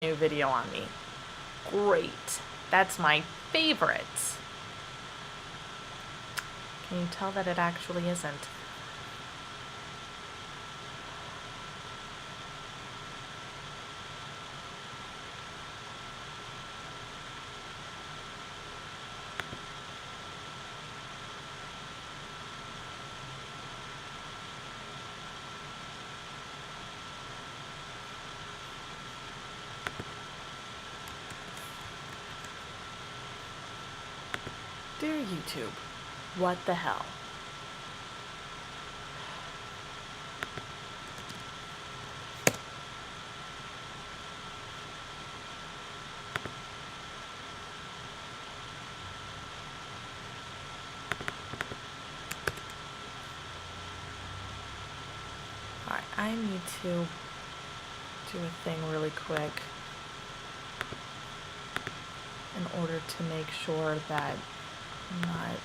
new video on me. Great. That's my favorite. Can you tell that it actually isn't? Dear YouTube, what the hell? Alright, I need to do a thing really quick in order to make sure that I'm not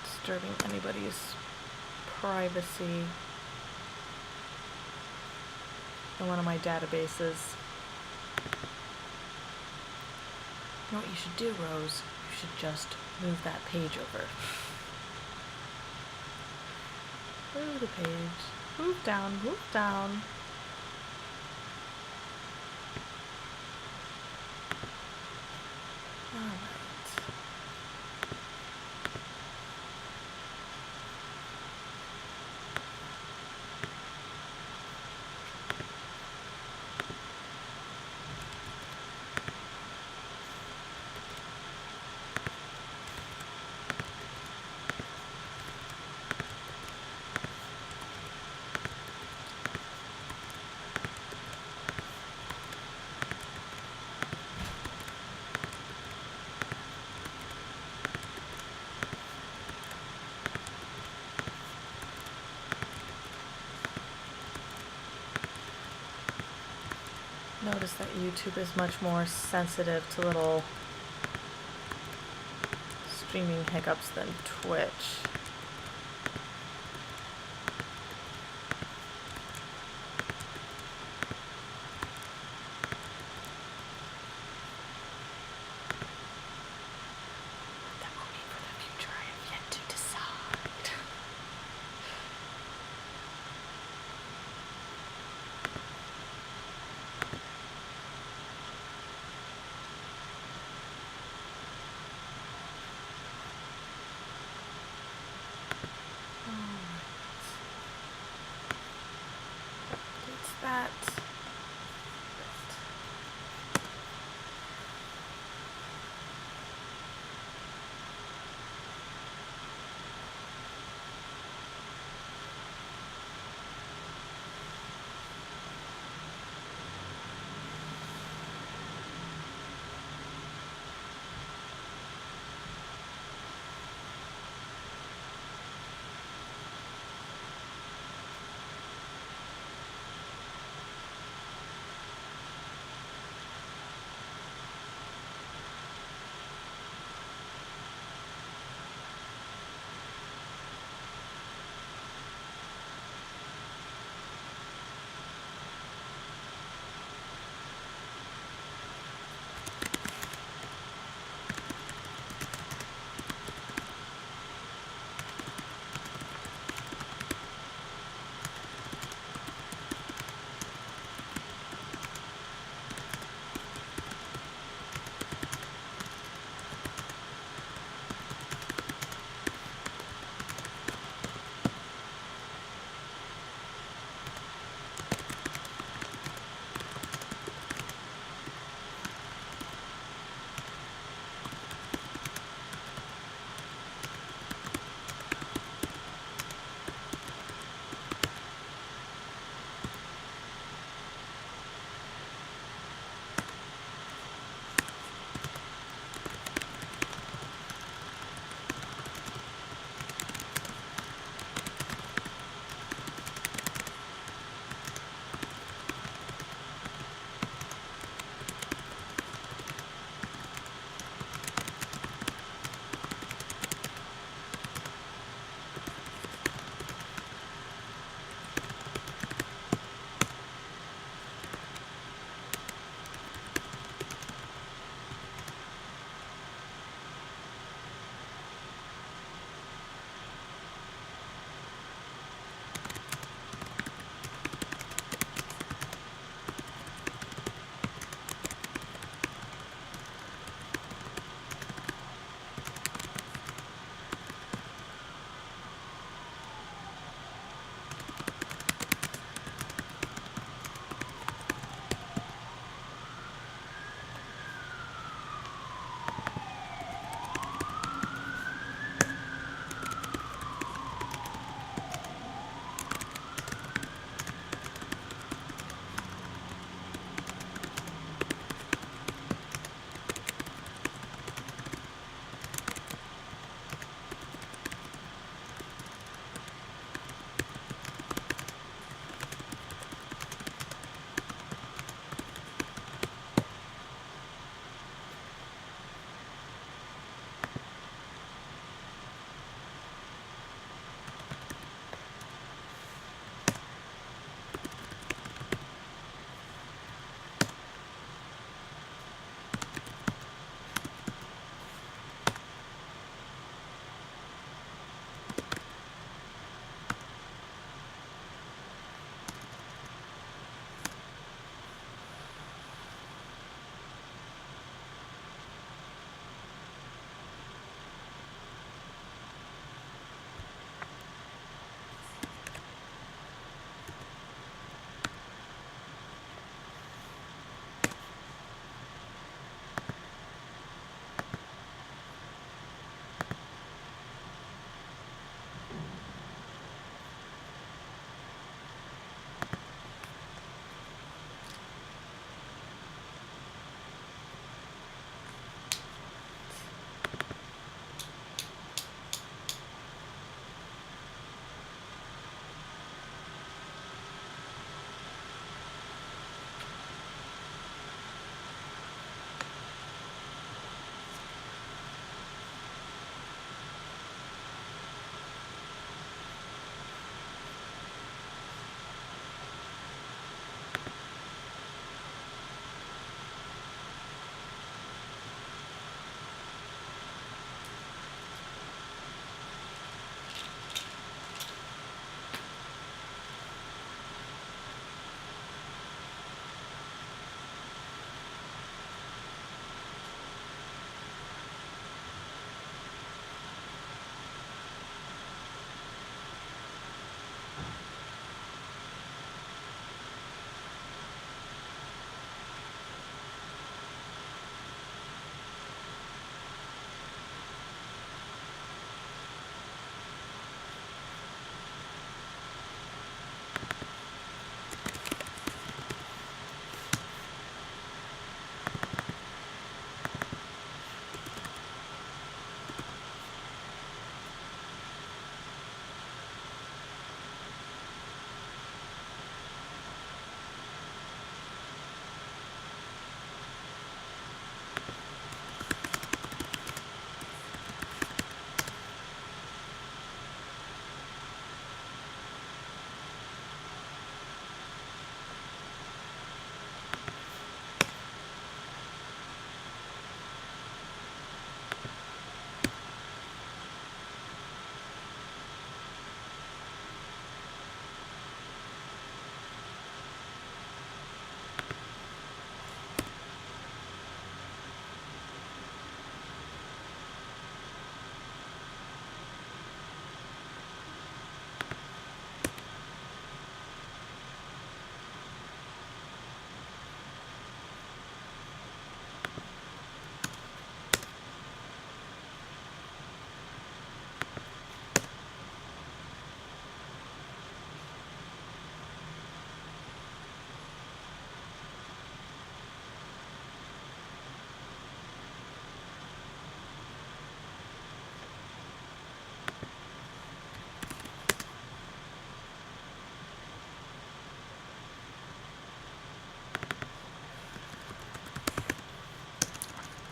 disturbing anybody's privacy in one of my databases. You know what you should do, Rose? You should just move that page over. Move the page. Move down, move down. Alright. Notice that YouTube is much more sensitive to little streaming hiccups than Twitch. That will be for the future. I have yet to decide.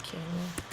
kidding me?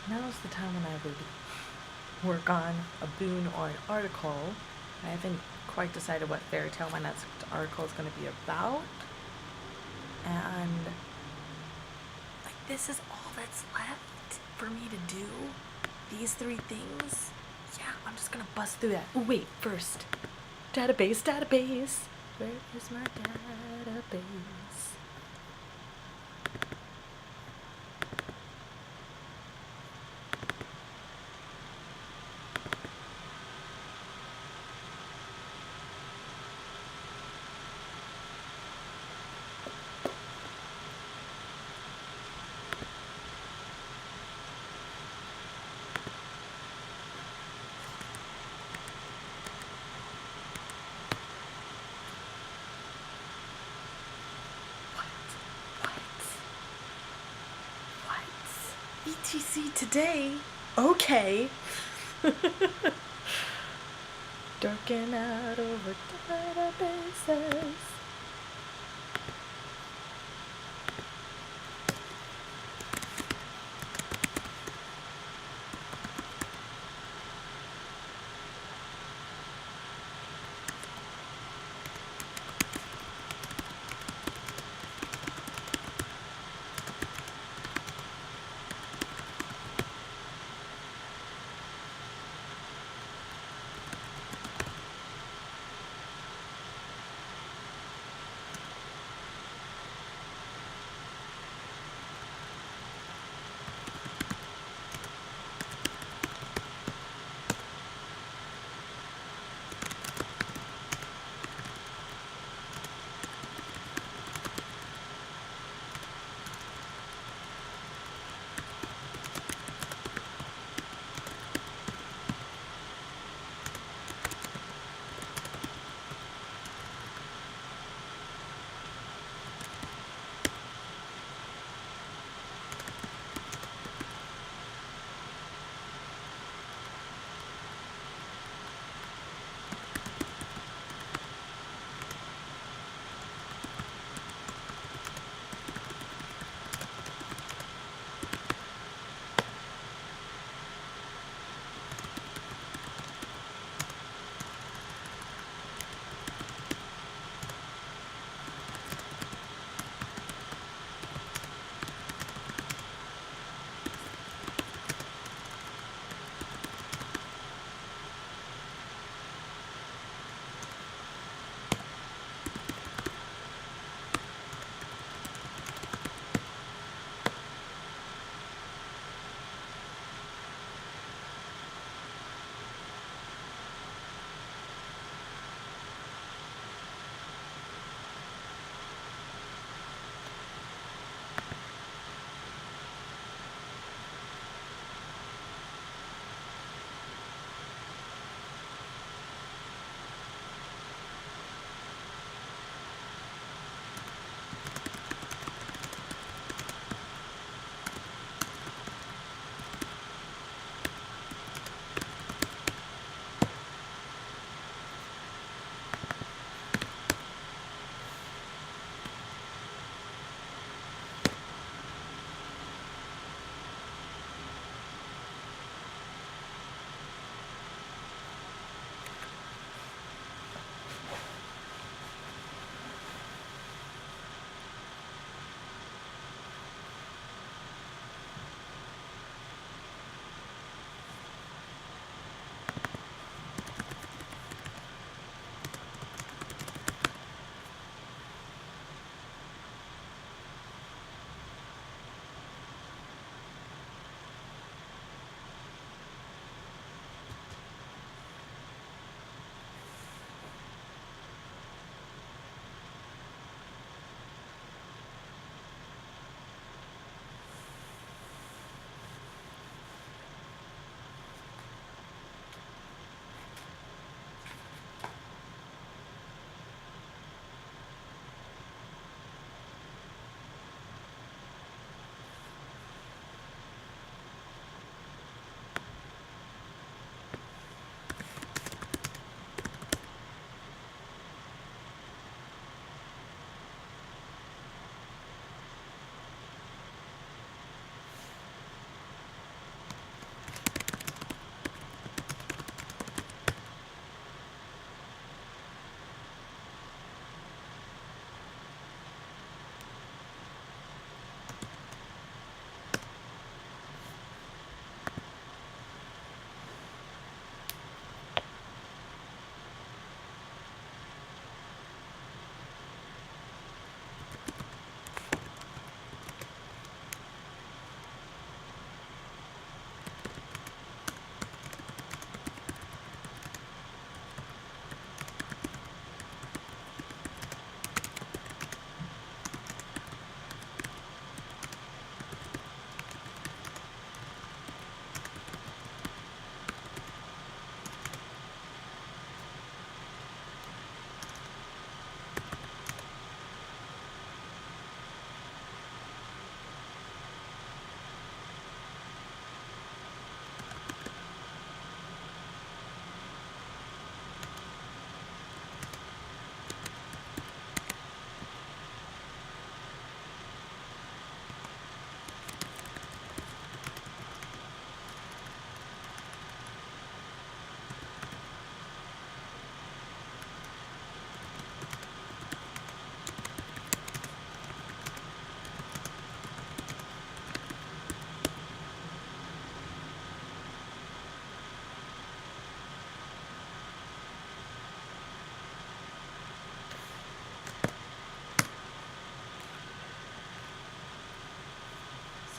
now's the time when I would work on a boon or an article. I haven't quite decided what fairy tale my next article is going to be about. And like, this is all that's left for me to do. These 3 things. Yeah, I'm just gonna bust through that. Oh, wait, first. Database. Where is my database? ETC today? Okay. Darken out over databases.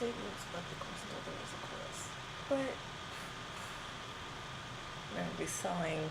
savings, but the course until there is a course. But We're gonna be selling.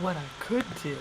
what I could do.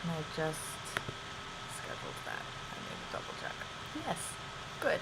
I just scheduled that. I need to double check. Yes. Good.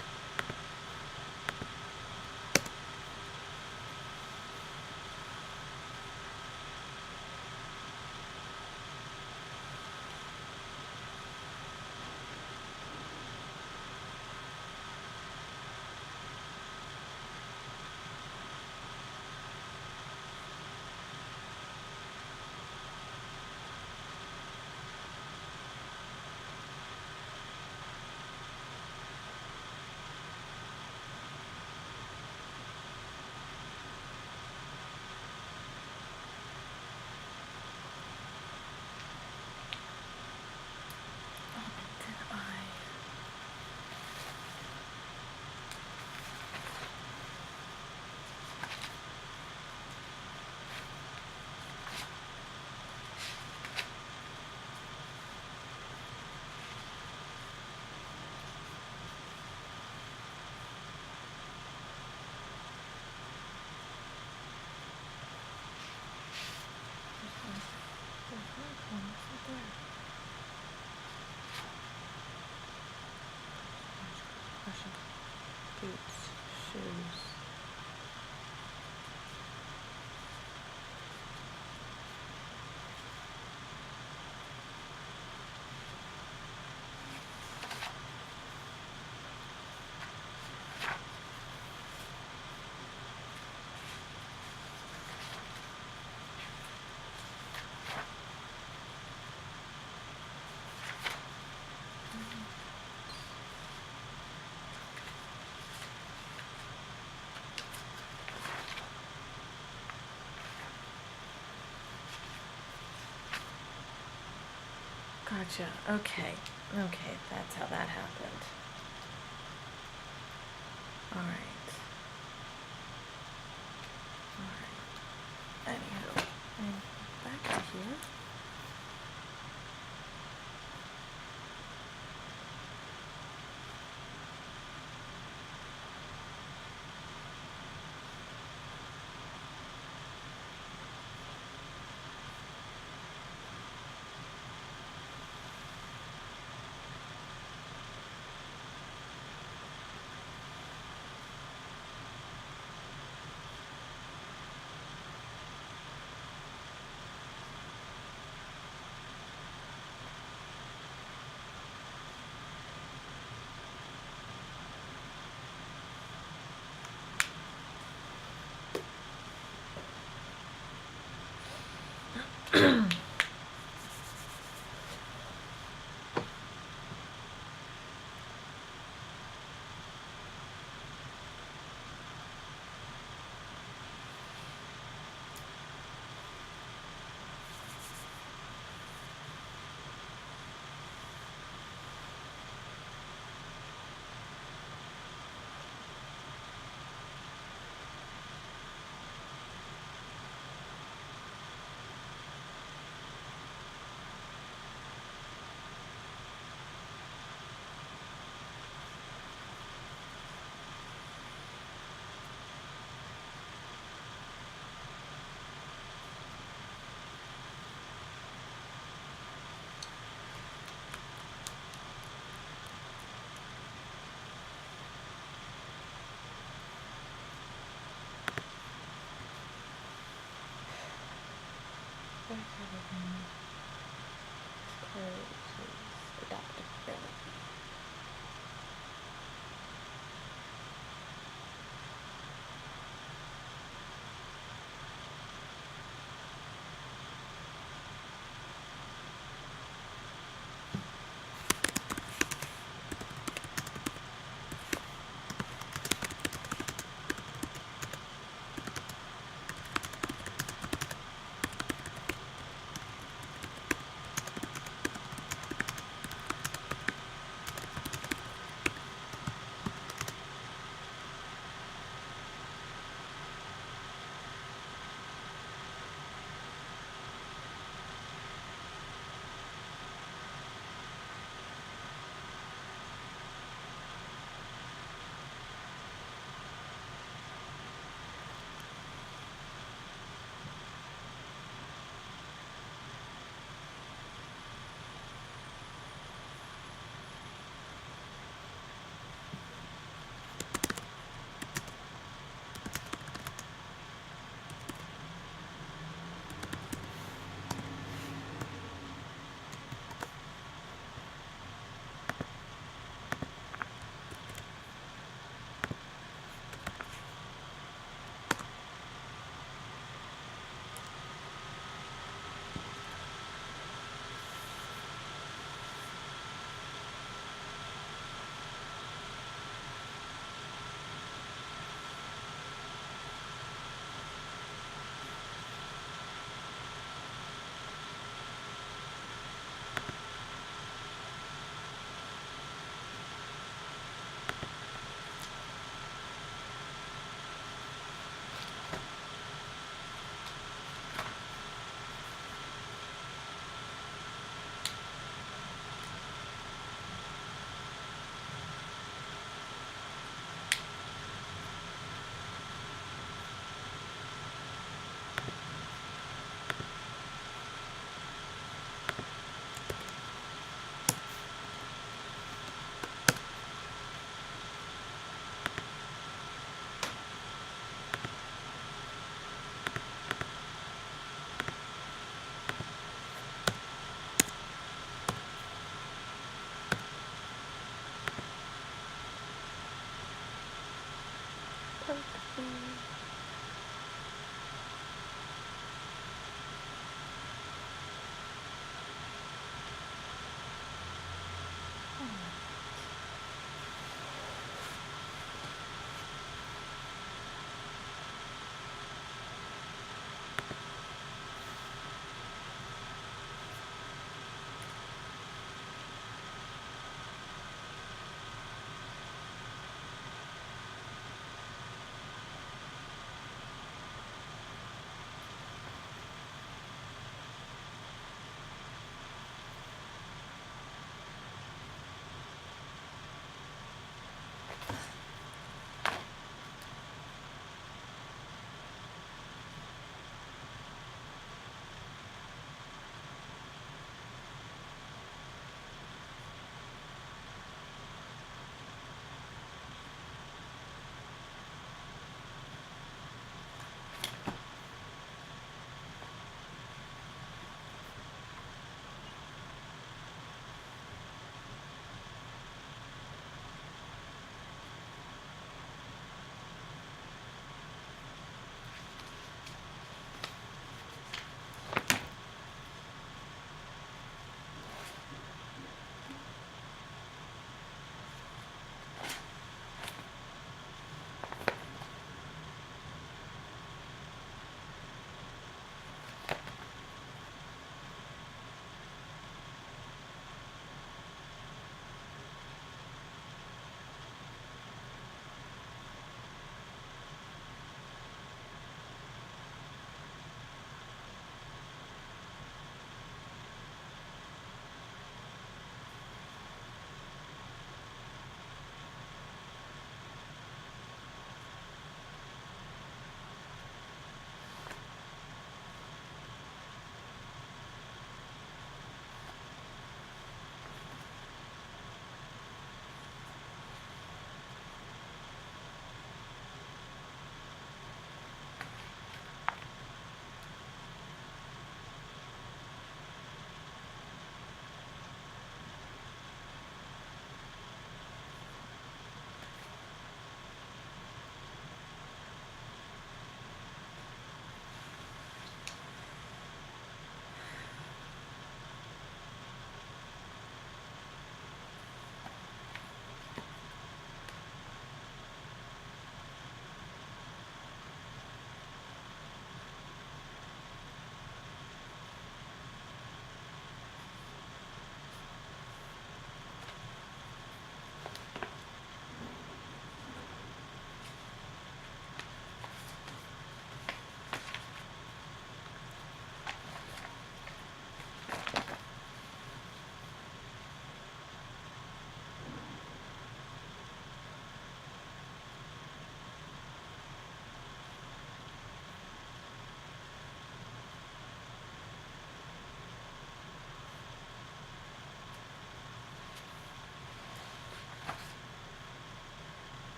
Did I? Boots, shoes. Gotcha. Okay. Okay, that's how that happened. All right. All right. Anywho, I'm back to here. Adaptability.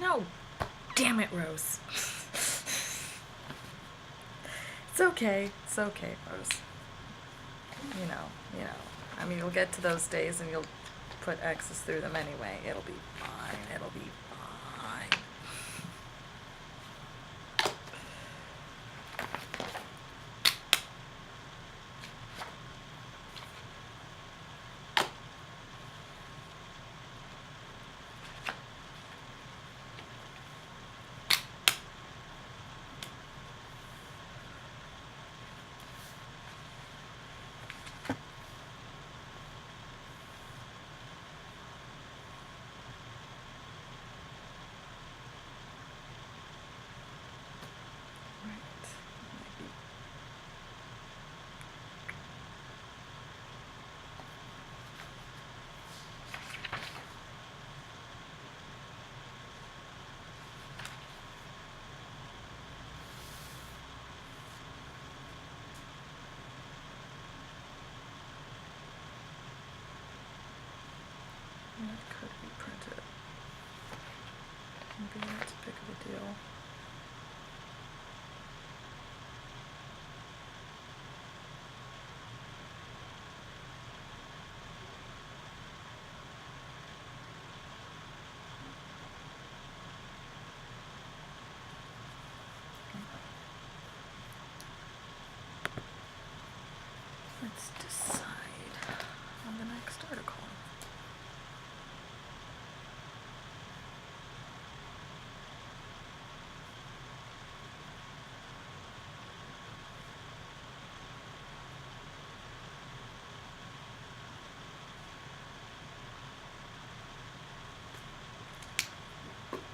No. Damn it, Rose. It's okay. It's okay, Rose. You know. I mean, you'll get to those days and you'll put X's through them anyway. It'll be fine. It'll be fine. That could be printed. Maybe that's a big of a deal. Let's decide on the next article.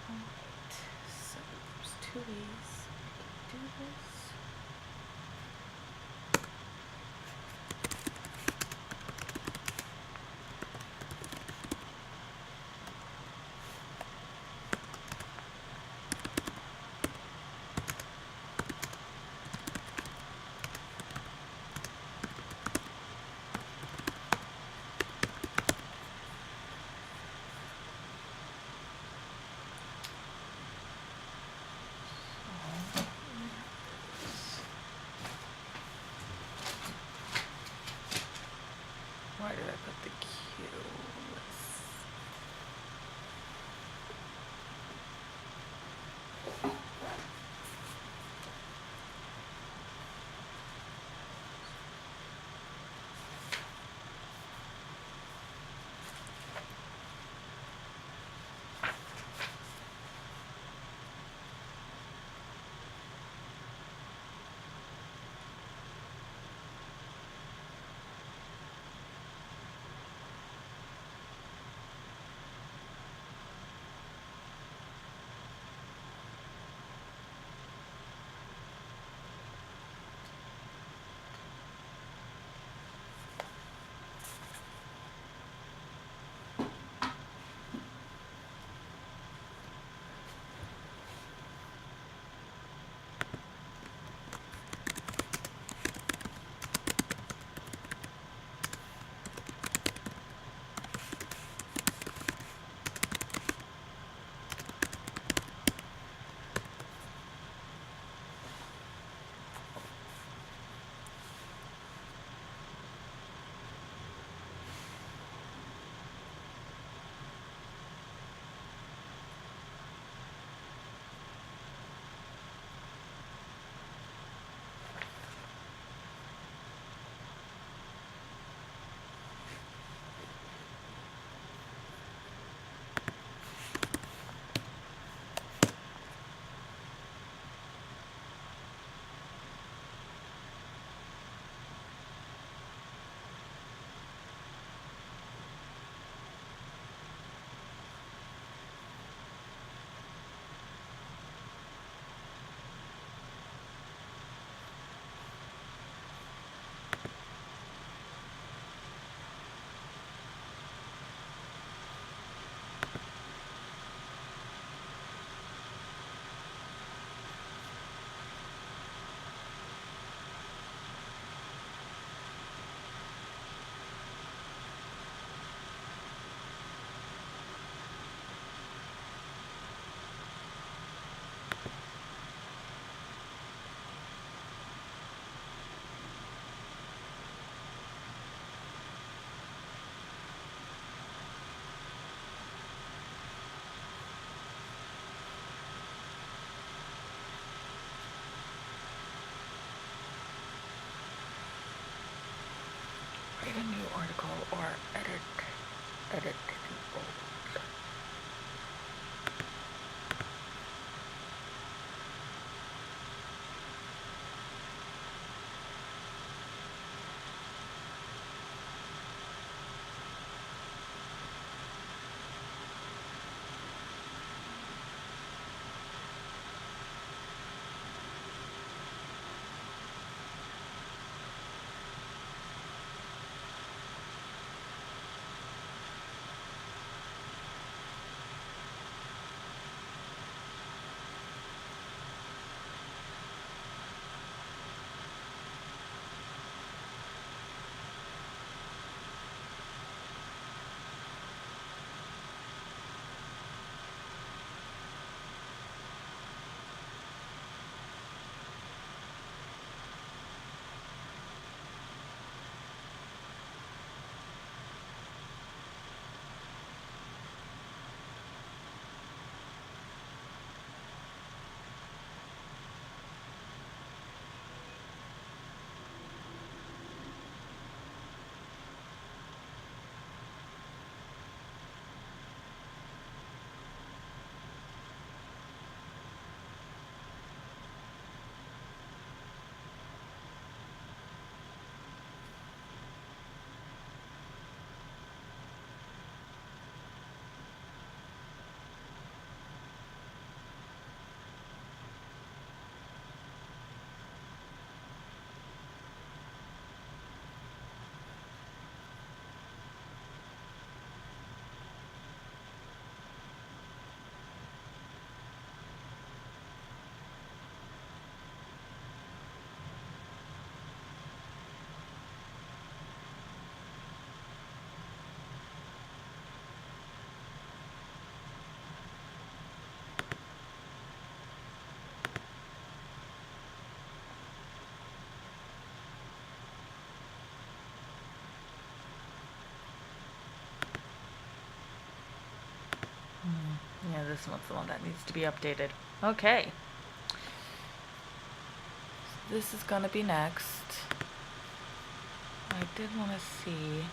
Alright, so there's 2 ways to do this. create a new article or edit the old. Yeah, this one's the one that needs to be updated. Okay. So this is gonna be next. I did want to see.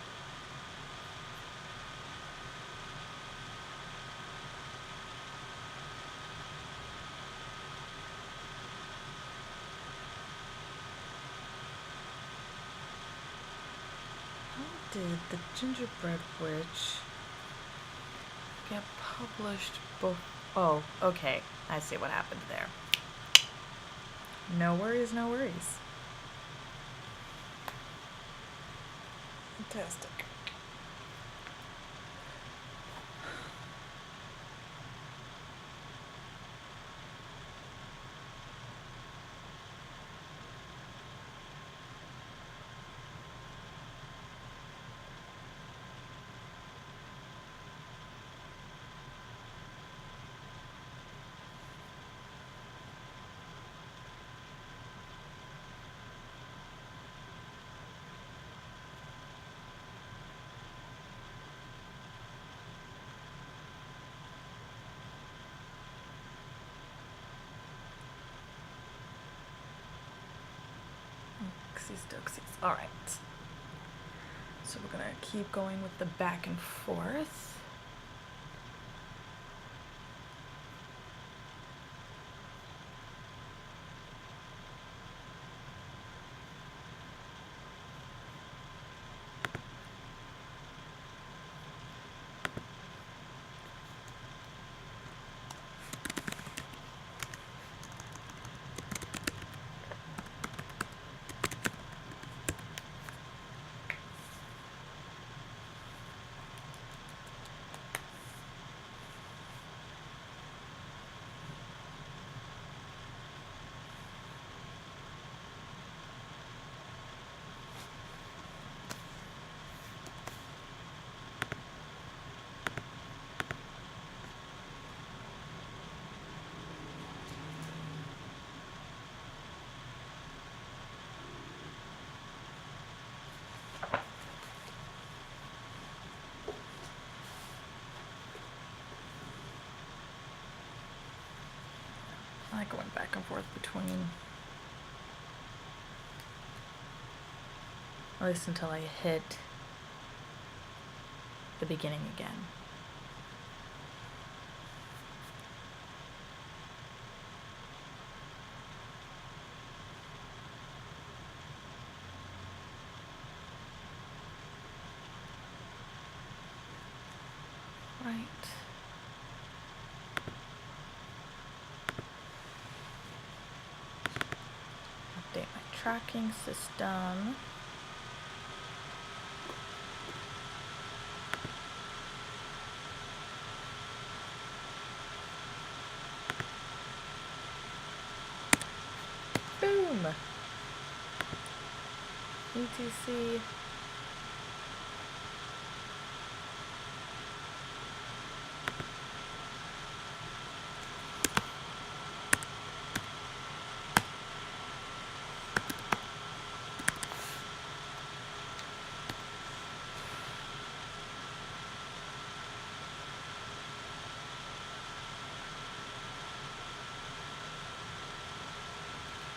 How did the Gingerbread Witch get published Oh, okay. I see what happened there. No worries, no worries. Fantastic. All right. So we're gonna keep going with the back and forth. I like going back and forth between, at least until I hit the beginning again. Right. Update my tracking system. Boom! ETC.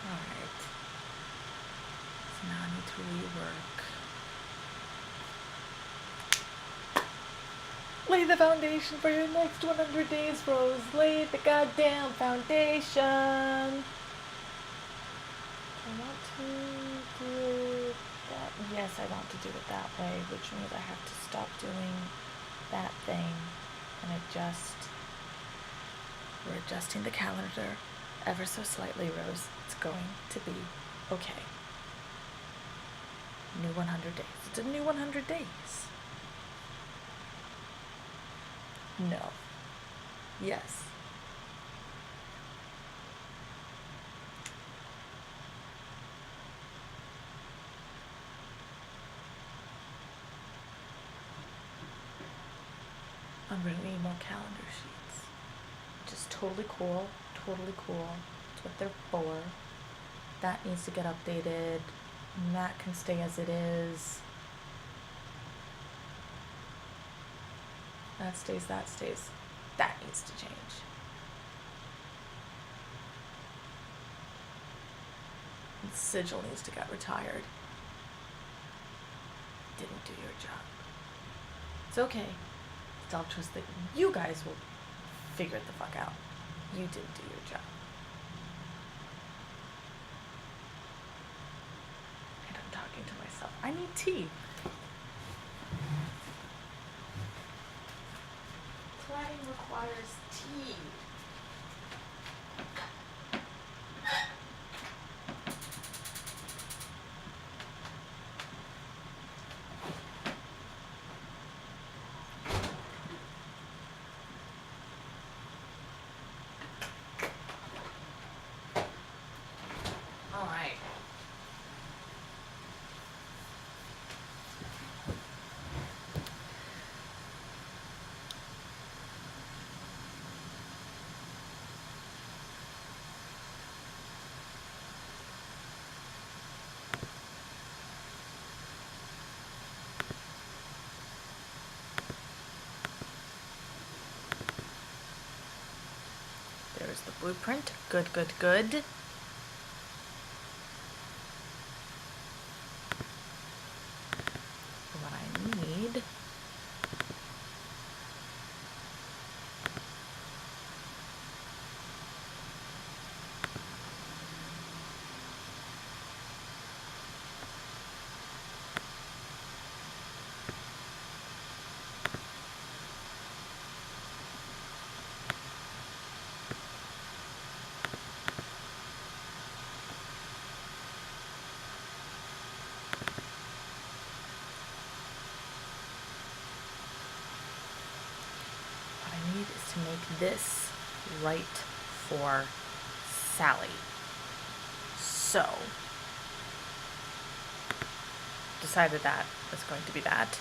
Alright. So now I need to rework. Lay the foundation for your next 100 days, Rose. Lay the goddamn foundation. I want to do it that. Yes, I want to do it that way, which means I have to stop doing that thing and adjust. We're adjusting the calendar ever so slightly, Rose. It's going to be okay. New 100 days. It's a new 100 days. No. Yes. I'm gonna need more calendar sheets. Which is totally cool. Totally cool. It's what they're for. That needs to get updated. And that can stay as it is. That stays, that stays. That needs to change. The sigil needs to get retired. Didn't do your job. It's okay. I'll trust that you guys will figure it the fuck out. You didn't do your job. And I'm talking to myself. I need tea. Planning requires tea. All right. There's the blueprint. Good, good, good. What I need is to make this right for Sally. So, decided that it's going to be that.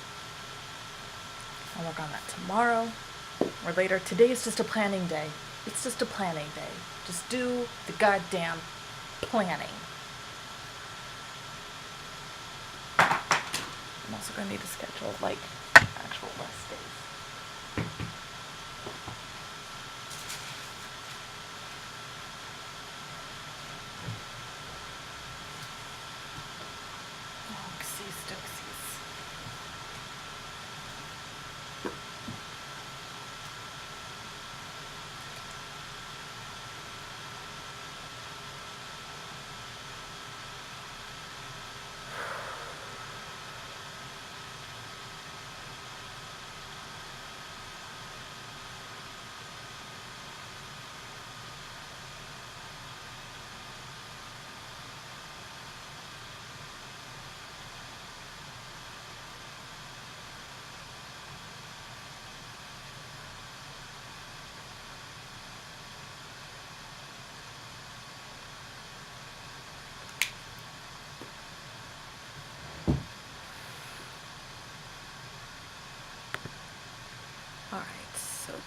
I'll work on that tomorrow or later. Today is just a planning day. It's just a planning day. Just do the goddamn planning. I'm also going to need to schedule, like, actual rest days. Oopsies, doopsies.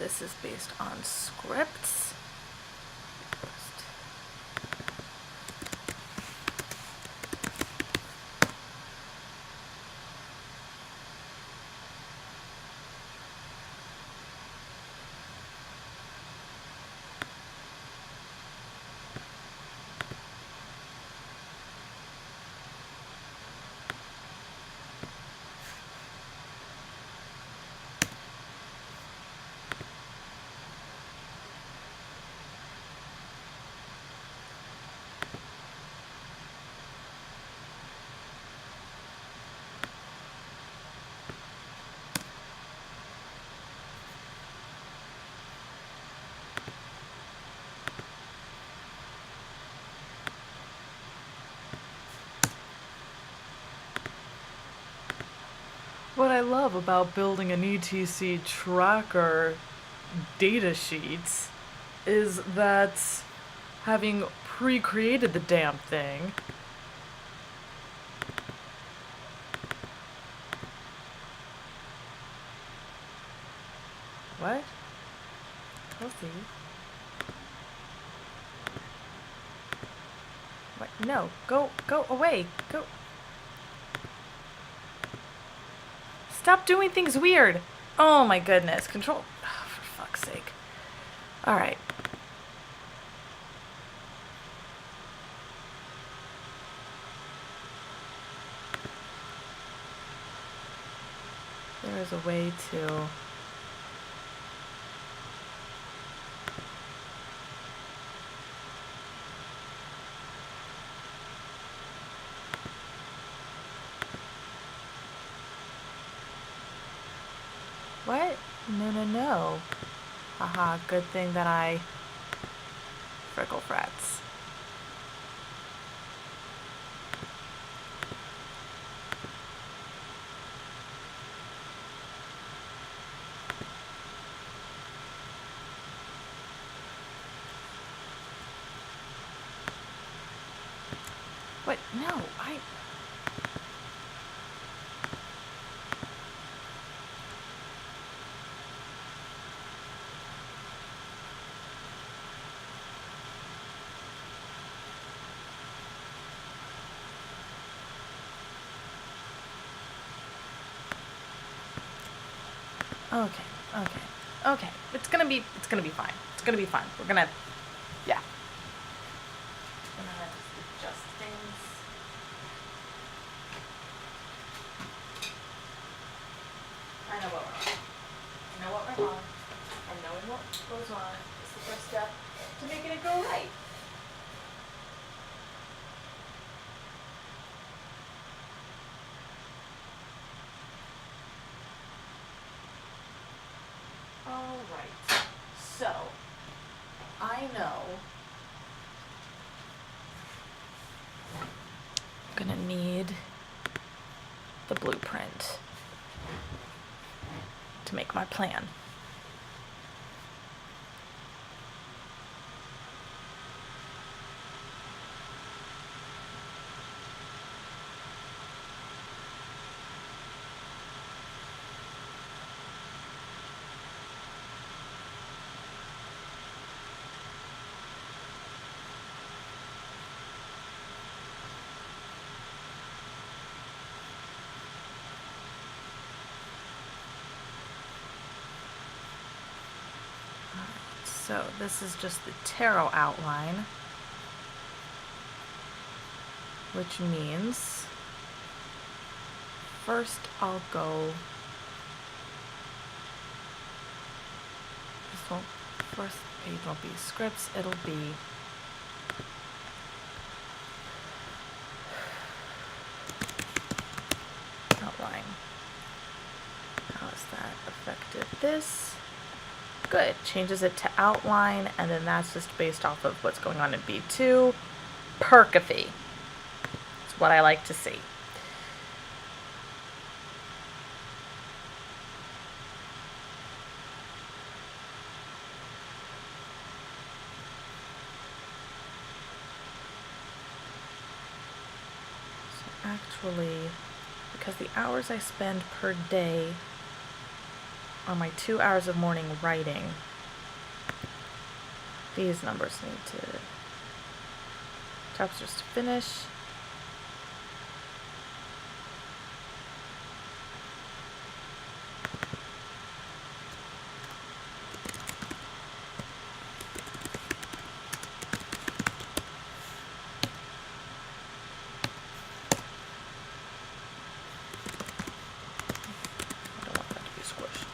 this is based on scripts. What I love about building an ETC tracker data sheets is that having pre-created the damn thing, what? Kelsey? What? No, go away, go. Stop doing things weird. Oh my goodness, control, oh, for fuck's sake. All right. There is a way to... What? No. Haha, good thing that I... Frickle frats. What? No, I... Okay. It's gonna be fine. It's gonna be fine. We're gonna, yeah. Gonna adjust things. I know what we're on. I know what went wrong. And knowing what goes wrong is the first step to making it go right. Alright, so I know I'm gonna need the blueprint to make my plan. So this is just the tarot outline, which means first I'll go, first page won't be scripts, it'll be outline. How has that affected this? Good, changes it to outline, and then that's just based off of what's going on in B2. Perkathy. It's what I like to see. So actually, because the hours I spend per day on my 2 hours of morning writing, these numbers need to, chapters to finish. I don't want that to be squished.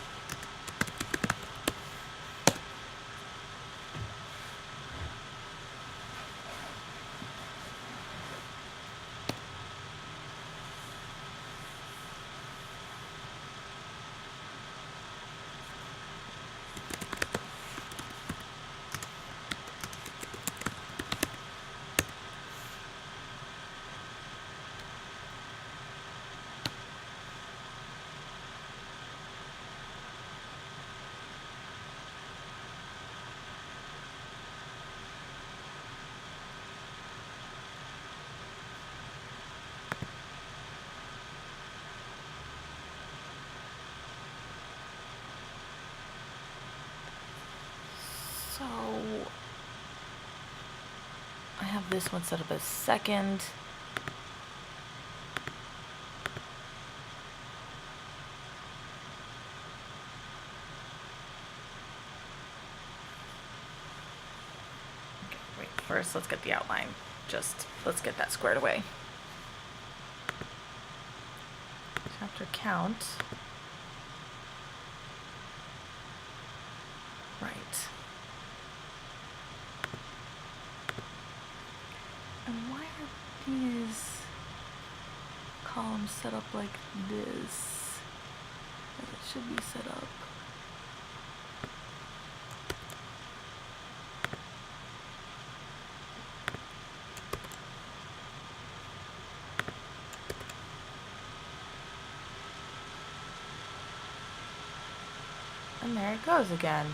So I have this one set up as second. Okay, wait, first let's get the outline. Let's get that squared away. Chapter count. Right. And why are these columns set up like this? As it should be set up. And there it goes again.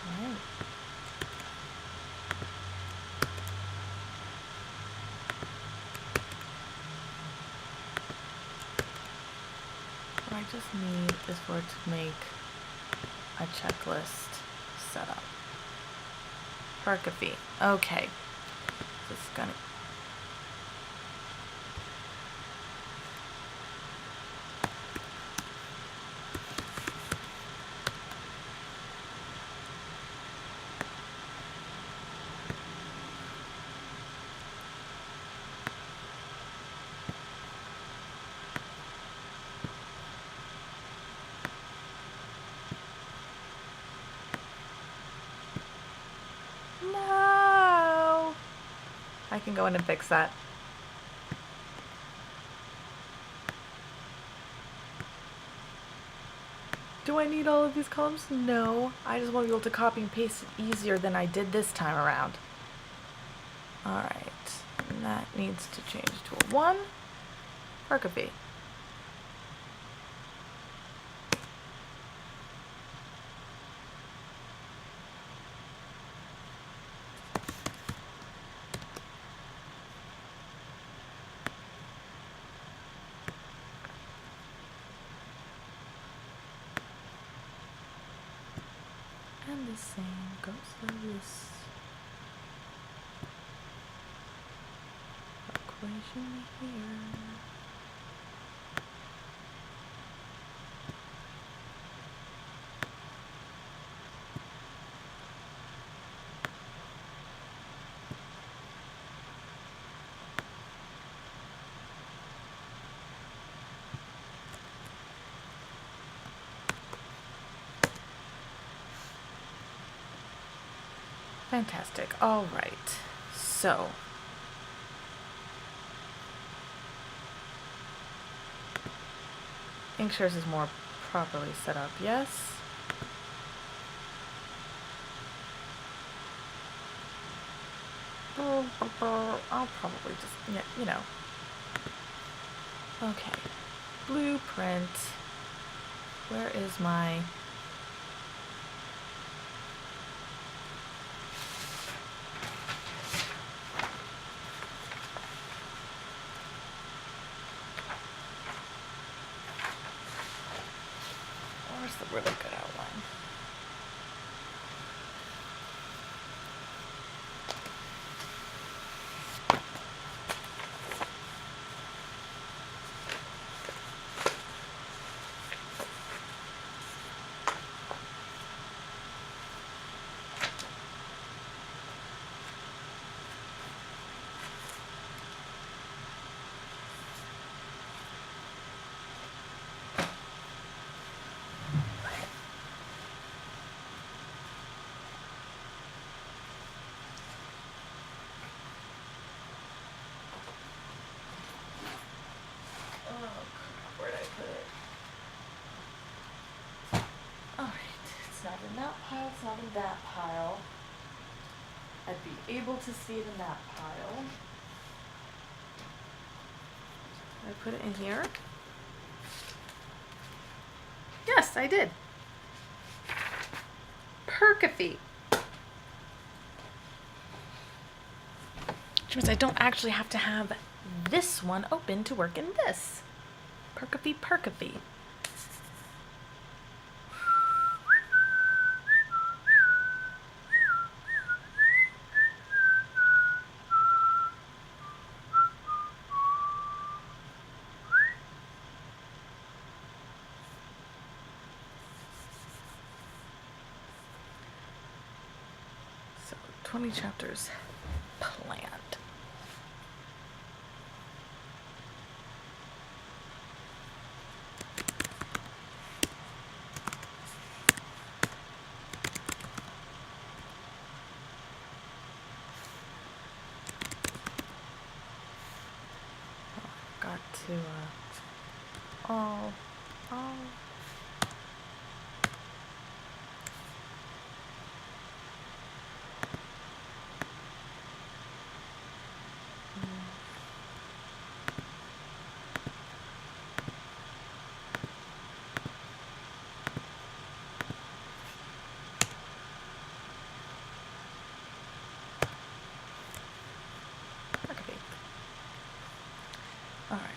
Right. What I just need is for it to make a checklist setup. Percopy. Okay. This is gonna. No! I can go in and fix that. Do I need all of these columns? No. I just want to be able to copy and paste it easier than I did this time around. Alright. And that needs to change to a 1. Percopy. And the same goes for this equation here. Fantastic. All right. So, Inkshares is more properly set up, yes? I'll probably just, yeah, you know. Okay. Blueprint. Where is my... that pile. I'd be able to see it in that pile. I put it in here. Yes, I did. Percafee. Which means I don't actually have to have this one open to work in this. Percafee, Percafee. So 20 chapters planned. Got to all Percafee. All right.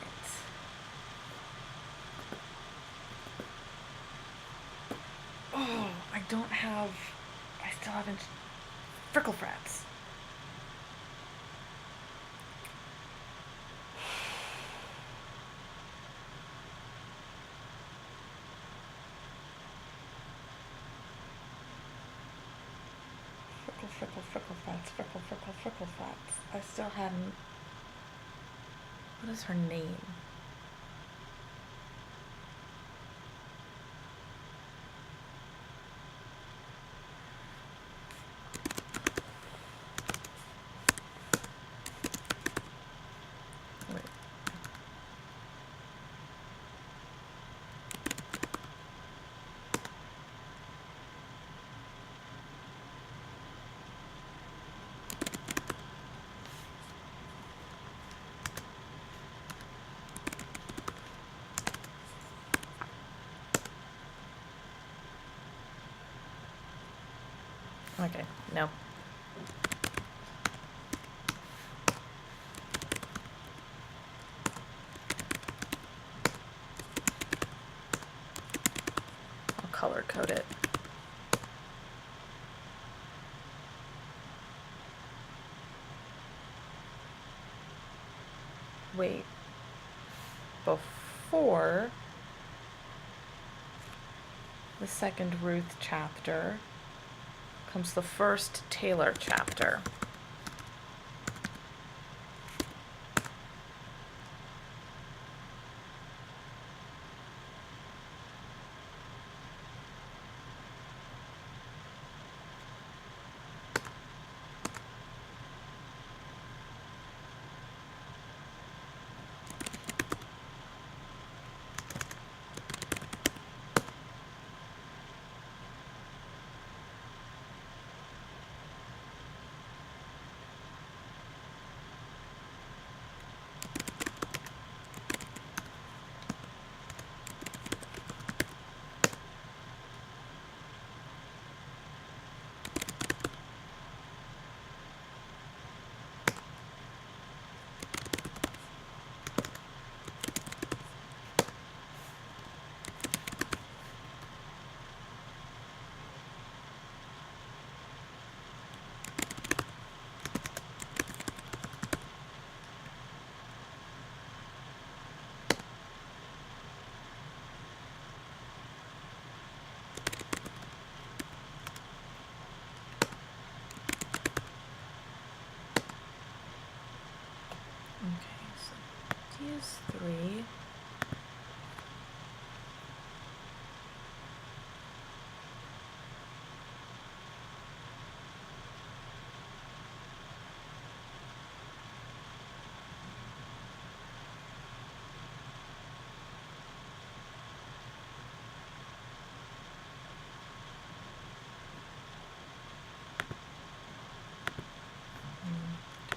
Oh, I don't have. I still haven't. Frickle frats. Frickle frats. Frickle frats. I still hadn't. What is her name? Wait. Okay, no. I'll color code it. Wait. Before the second Ruth chapter comes the first Taylor chapter. Okay, so D is 3.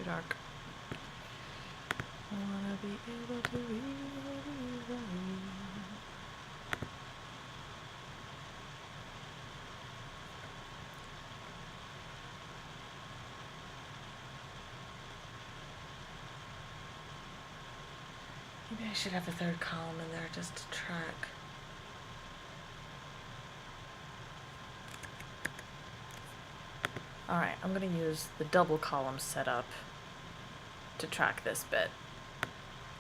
dark. I wanna be able to read easily. Maybe I should have a third column in there just to track. Alright, I'm gonna use the double column setup to track this bit.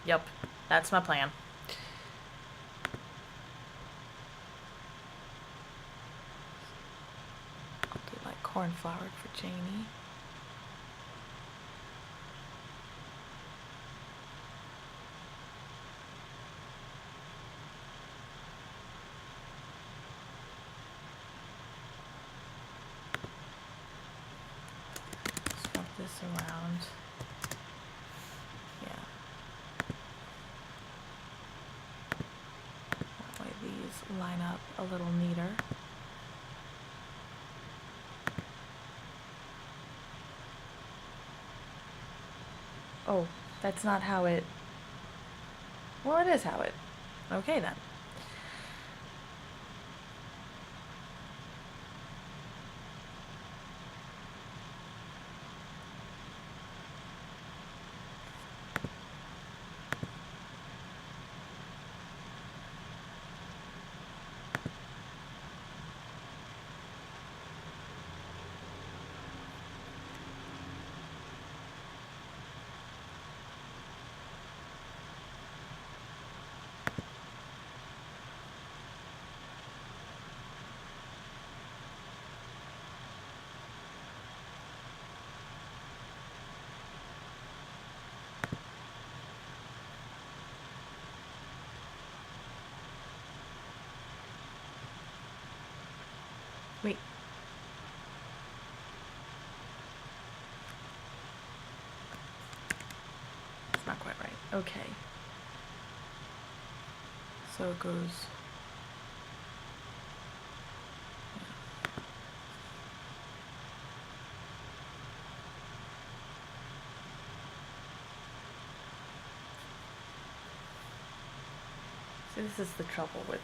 Yep, that's my plan. I'll do like cornflowered for Janie. Swap this around. Yeah. That way these line up a little neater. Oh, that's not how it... Well, it is how it... Okay, then. Wait. It's not quite right. Okay. So it goes... See, this is the trouble with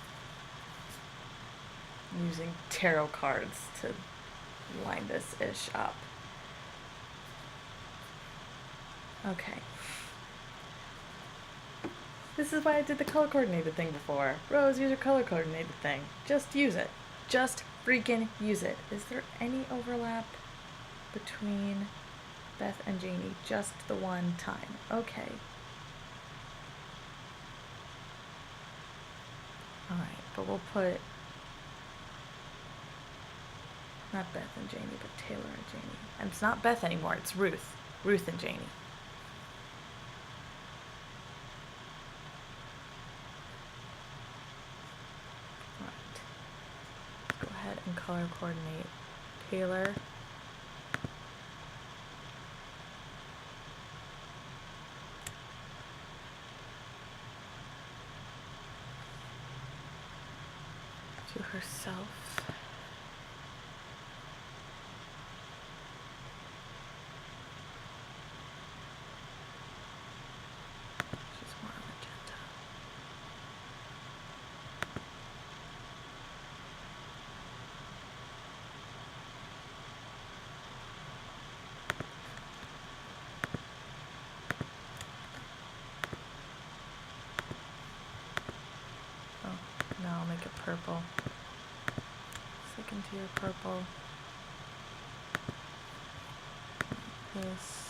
using tarot cards to line this ish up. Okay. This is why I did the color coordinated thing before. Rose, use your color coordinated thing. Just use it. Just freaking use it. Is there any overlap between Beth and Janie? Just the one time. Okay. Alright, but we'll put not Beth and Janie, but Taylor and Janie. And it's not Beth anymore, it's Ruth. Ruth and Janie. Alright. Let's go ahead and color coordinate Taylor. To herself. She's more magenta. Oh, now I'll make it purple. Stick into your purple. This.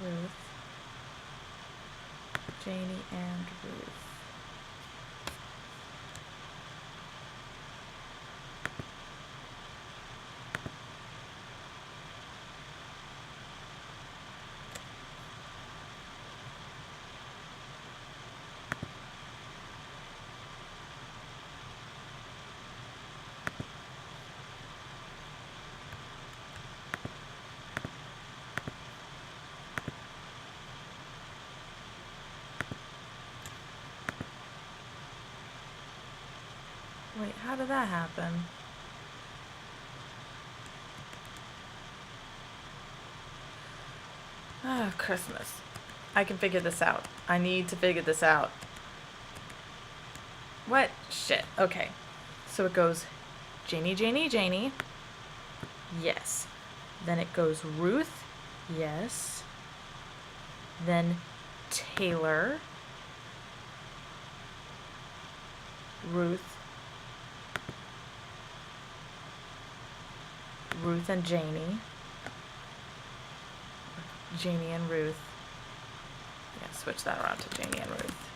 Ruth, Janie, and Ruth. Wait, how did that happen? Oh, Christmas. I can figure this out. I need to figure this out. What? Shit. Okay. So it goes Janie, Janie, Janie. Yes. Then it goes Ruth. Yes. Then Taylor. Ruth. Ruth and Janie. Janie and Ruth. Yeah, switch that around to Janie and Ruth.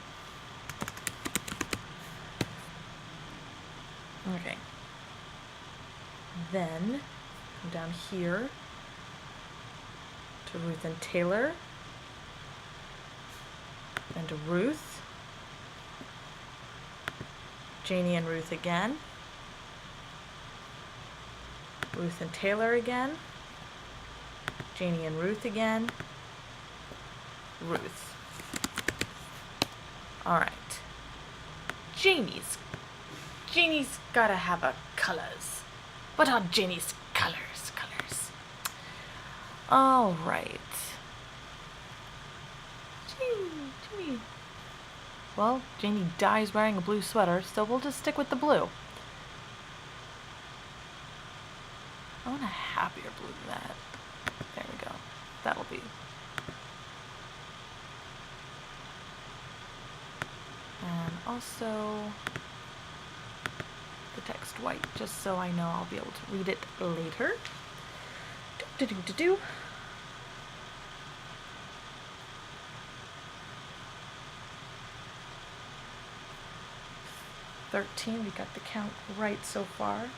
Okay. Then come down here to Ruth and Taylor. Then to Ruth. Janie and Ruth again. Ruth and Taylor again. Janie and Ruth again. Ruth. Alright. Janie's gotta have a colors. What are Janie's colors? Alright. Janie. Well, Janie dies wearing a blue sweater, so we'll just stick with the blue. I want a happier blue than that. There we go. That'll be. And also the text white, just so I know I'll be able to read it later. Do. 13, we got the count right so far.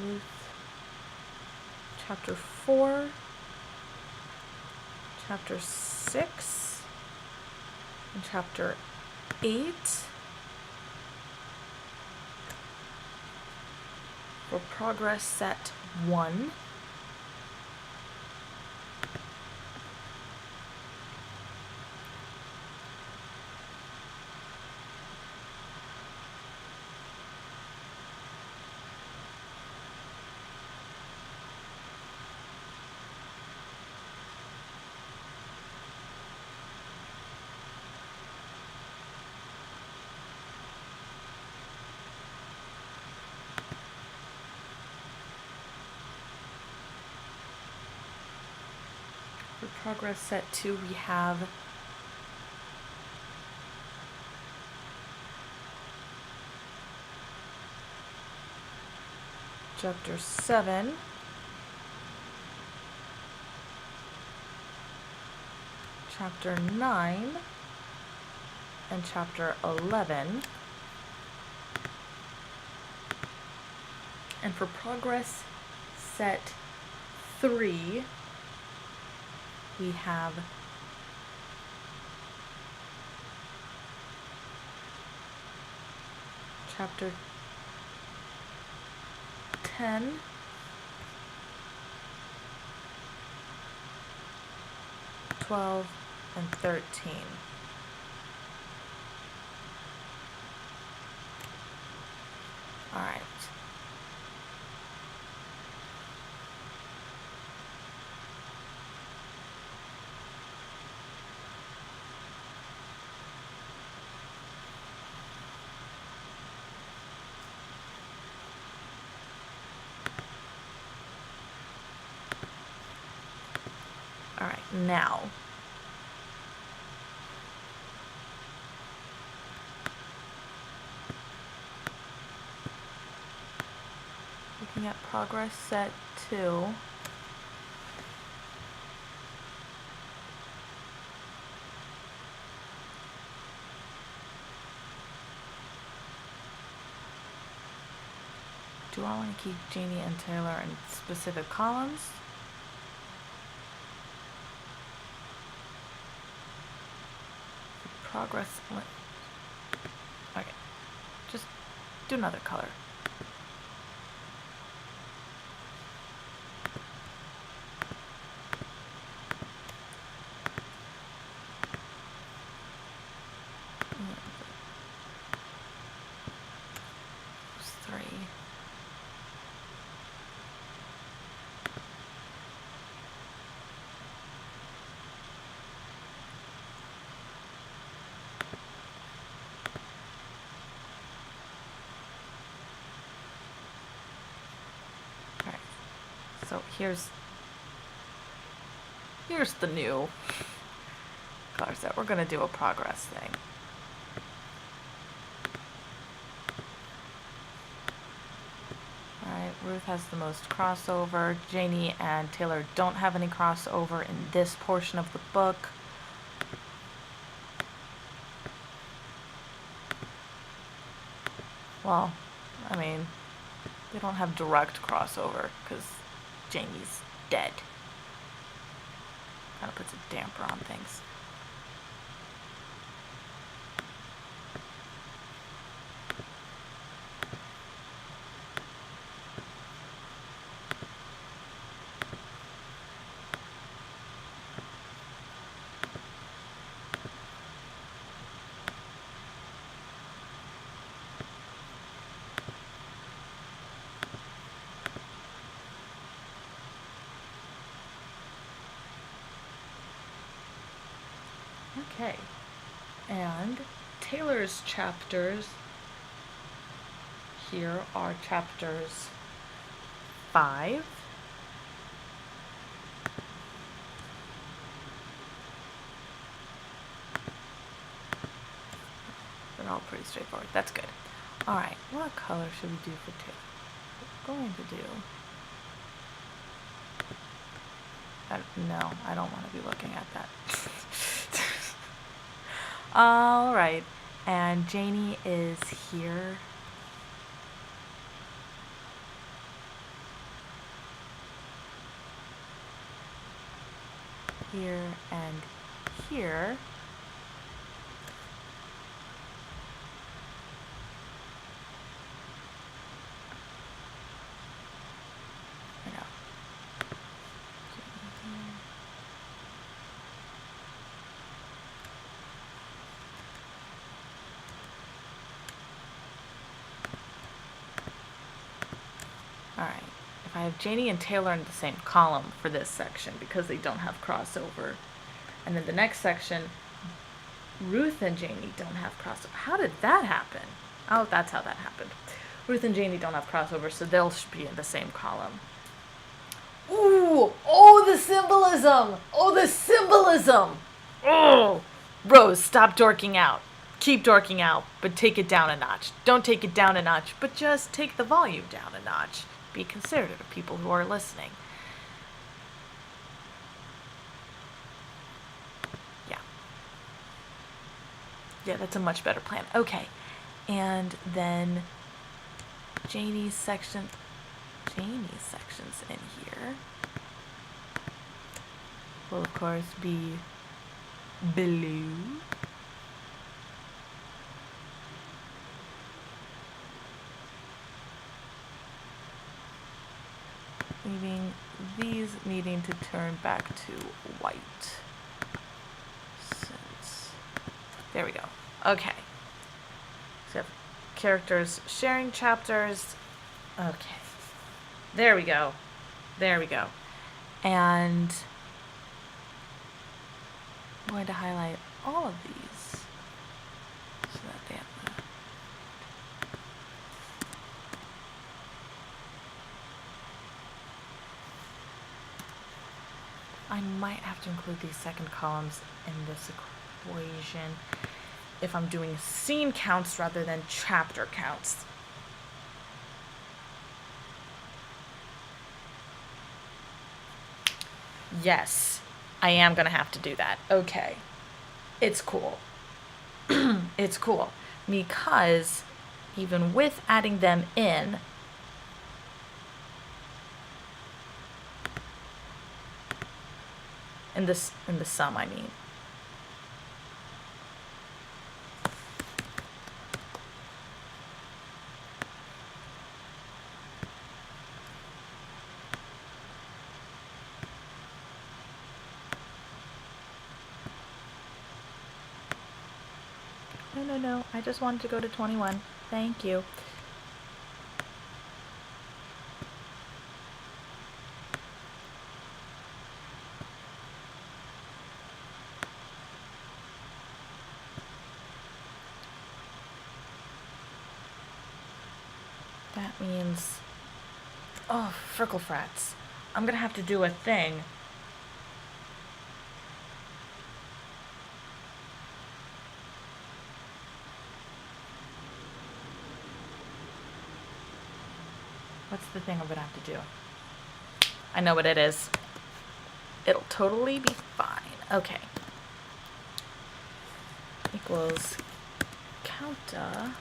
Ruth, chapter 4, chapter 6, and chapter 8. For progress set 1. For progress set 2, we have chapter 7, chapter 9, and chapter 11. And for progress set 3, we have chapter 10, /12, and 13. All right. All right, now looking at progress set 2. Do I want to keep Janie and Taylor in specific columns? Progress. Okay, just do another color. here's the new color set. We're gonna do a progress thing. Alright, Ruth has the most crossover. Janie and Taylor don't have any crossover in this portion of the book. Well, I mean, they don't have direct crossover because Janie's dead. Kind of puts a damper on things. Okay, and Taylor's chapters here are chapters 5, they're all pretty straightforward. That's good. All right, what color should we do for Taylor? We're going to do... no, I don't want to be looking at that. All right, and Janie is here. Here and here. Alright, if I have Janie and Taylor in the same column for this section because they don't have crossover, and then the next section, Ruth and Janie don't have crossover. How did that happen? Oh, that's how that happened. Ruth and Janie don't have crossover, so they'll be in the same column. Ooh! Oh, the symbolism! Oh, the symbolism! Oh! Rose, stop dorking out. Keep dorking out, but take it down a notch. Don't take it down a notch, but just take the volume down a notch. Be considerate of people who are listening. Yeah. Yeah, that's a much better plan. Okay. And then Janie's sections in here will of course be blue. Leaving these needing to turn back to white. There we go. Okay. So we have characters sharing chapters. Okay. There we go. There we go. And I'm going to highlight all of these so that they have the... I might have to include these second columns in this equation if I'm doing scene counts rather than chapter counts. Yes, I am going to have to do that. Okay. It's cool. It's cool. Because even with adding them in the sum, I mean. No. I just wanted to go to 21. Thank you. That means, oh, frickle frats. I'm gonna have to do a thing. What's the thing I'm gonna have to do? I know what it is. It'll totally be fine. Okay. Equals counter.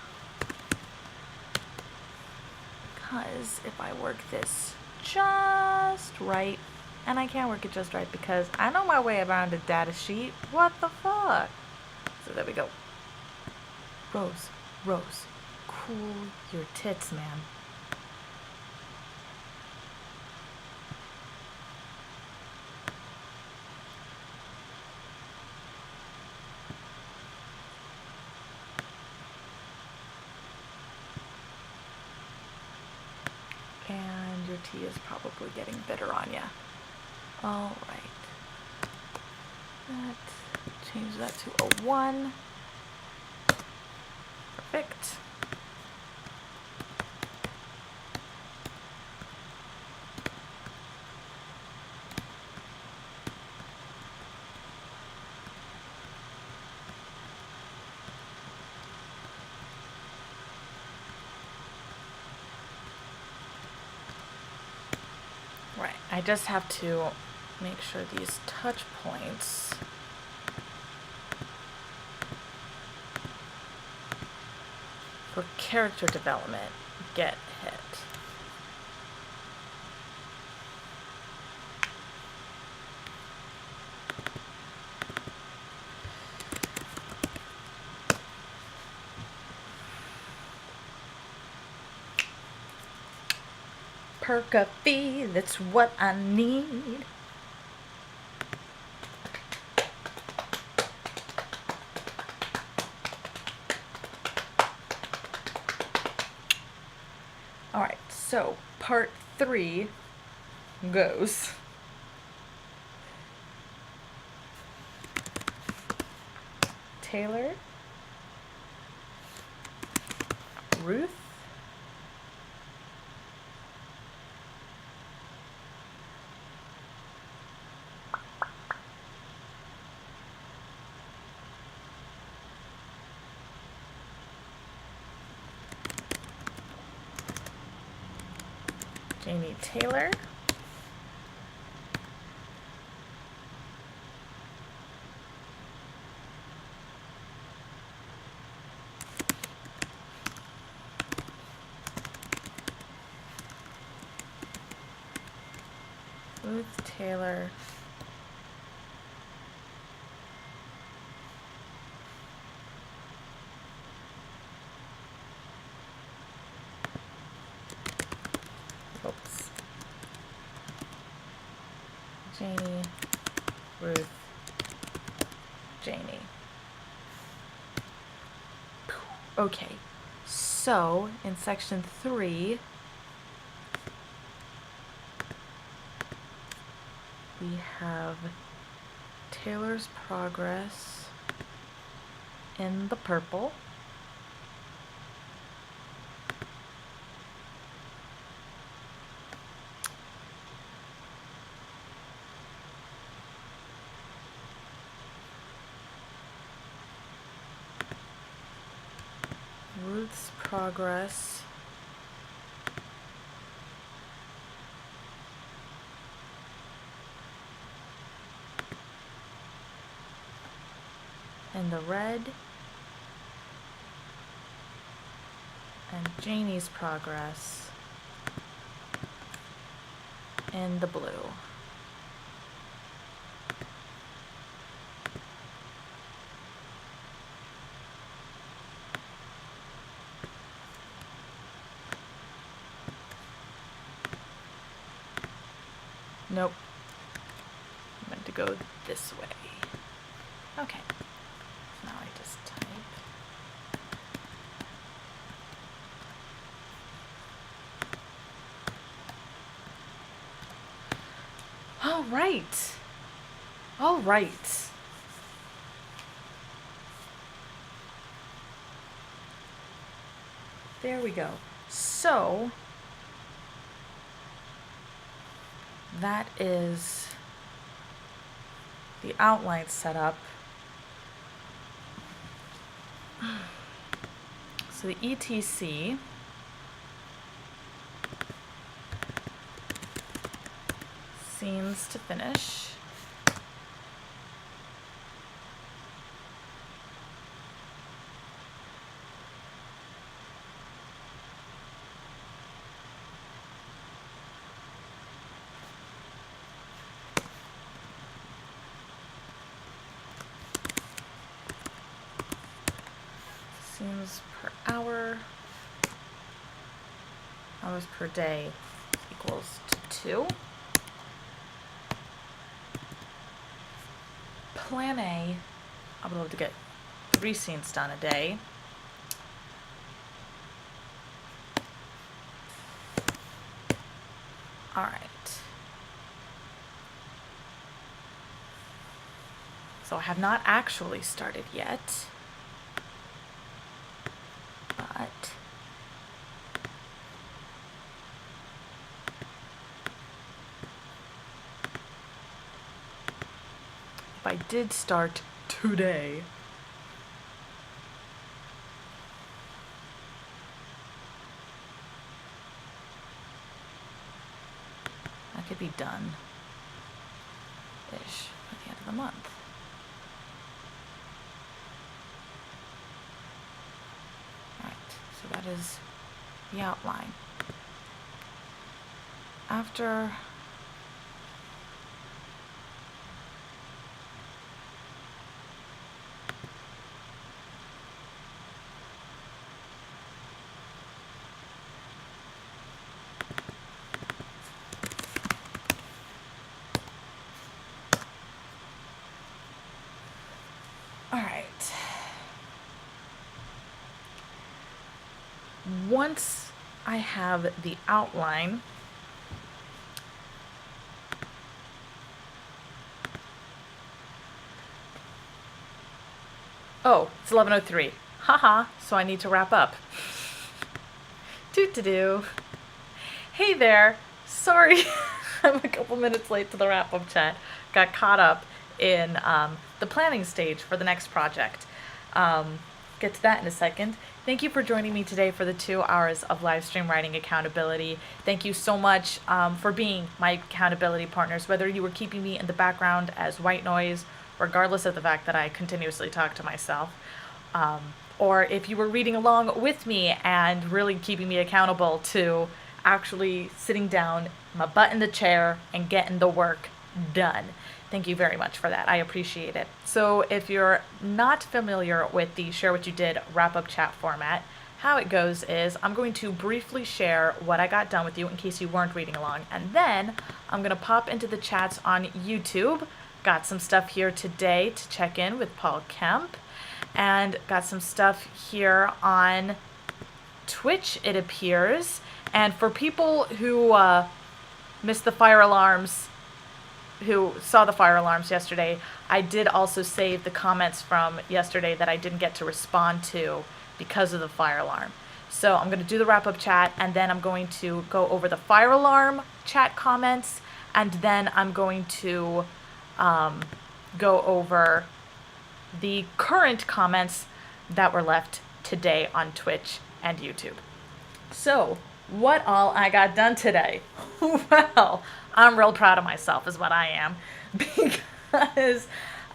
Because if I work this just right, and I can't work it just right because I know my way around a data sheet. What the fuck? So there we go. Rose, Rose, cool your tits, man. And your tea is probably getting bitter on ya. All right. Change that to a 1. Perfect. Right, I just have to make sure these touch points for character development get hit. Percafee, that's what I need. All right, so part 3 goes. Taylor, Ruth, Janie Taylor, Ruth Taylor, oops, Janie, Ruth, Janie. Okay, so in section 3, we have Taylor's progress in the purple. Ruth's progress in the red, and Janie's progress in the blue. Nope. I meant to go this way. Okay. Now I just type. All right. All right. There we go. So that is the outline set up. So the ETC seems to finish. Scenes per hour, hours per day equals to 2. Plan A, I'll be able to get 3 scenes done a day. All right. So I have not actually started yet, but if I did start today, I could be done-ish by the end of the month. So that is the outline. After all right. Once I have the outline, oh, it's 11:03. Haha, so I need to wrap up. Toot-to-do. Hey there. Sorry, I'm a couple minutes late to the wrap-up chat. Got caught up in the planning stage for the next project. Get to that in a second. Thank you for joining me today for the 2 hours of live stream writing accountability. Thank you so much for being my accountability partners, whether you were keeping me in the background as white noise, regardless of the fact that I continuously talk to myself, or if you were reading along with me and really keeping me accountable to actually sitting down, my butt in the chair, and getting the work done. Thank you very much for that. I appreciate it. So if you're not familiar with the Share What You Did wrap-up chat format, how it goes is I'm going to briefly share what I got done with you in case you weren't reading along, and then I'm going to pop into the chats on YouTube. Got some stuff here today to check in with Paul Kemp, and got some stuff here on Twitch, it appears. And for people who missed the fire alarms, who saw the fire alarms yesterday, I did also save the comments from yesterday that I didn't get to respond to because of the fire alarm. So I'm going to do the wrap-up chat, and then I'm going to go over the fire alarm chat comments, and then I'm going to go over the current comments that were left today on Twitch and YouTube. So, what all I got done today? Well, I'm real proud of myself is what I am, because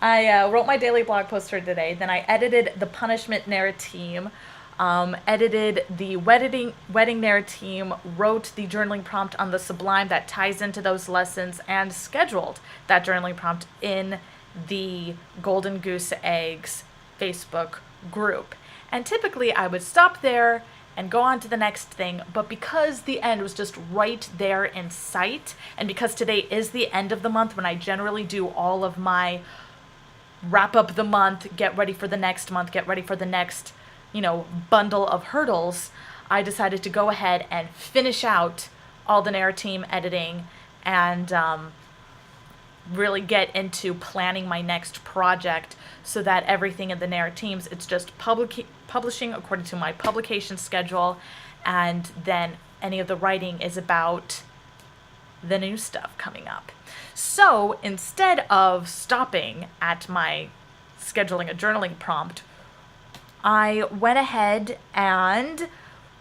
I wrote my daily blog post for today, then I edited the punishment narrateme, edited the wedding narrateme, wrote the journaling prompt on the Sublime that ties into those lessons, and scheduled that journaling prompt in the Golden Goose Eggs Facebook group. And typically I would stop there and go on to the next thing, but because the end was just right there in sight, and because today is the end of the month when I generally do all of my wrap up the month, get ready for the next month, get ready for the next, bundle of hurdles, I decided to go ahead and finish out all the narrateme editing and really get into planning my next project so that everything in the narratemes, it's just publishing according to my publication schedule, and then any of the writing is about the new stuff coming up. So instead of stopping at my scheduling a journaling prompt, I went ahead and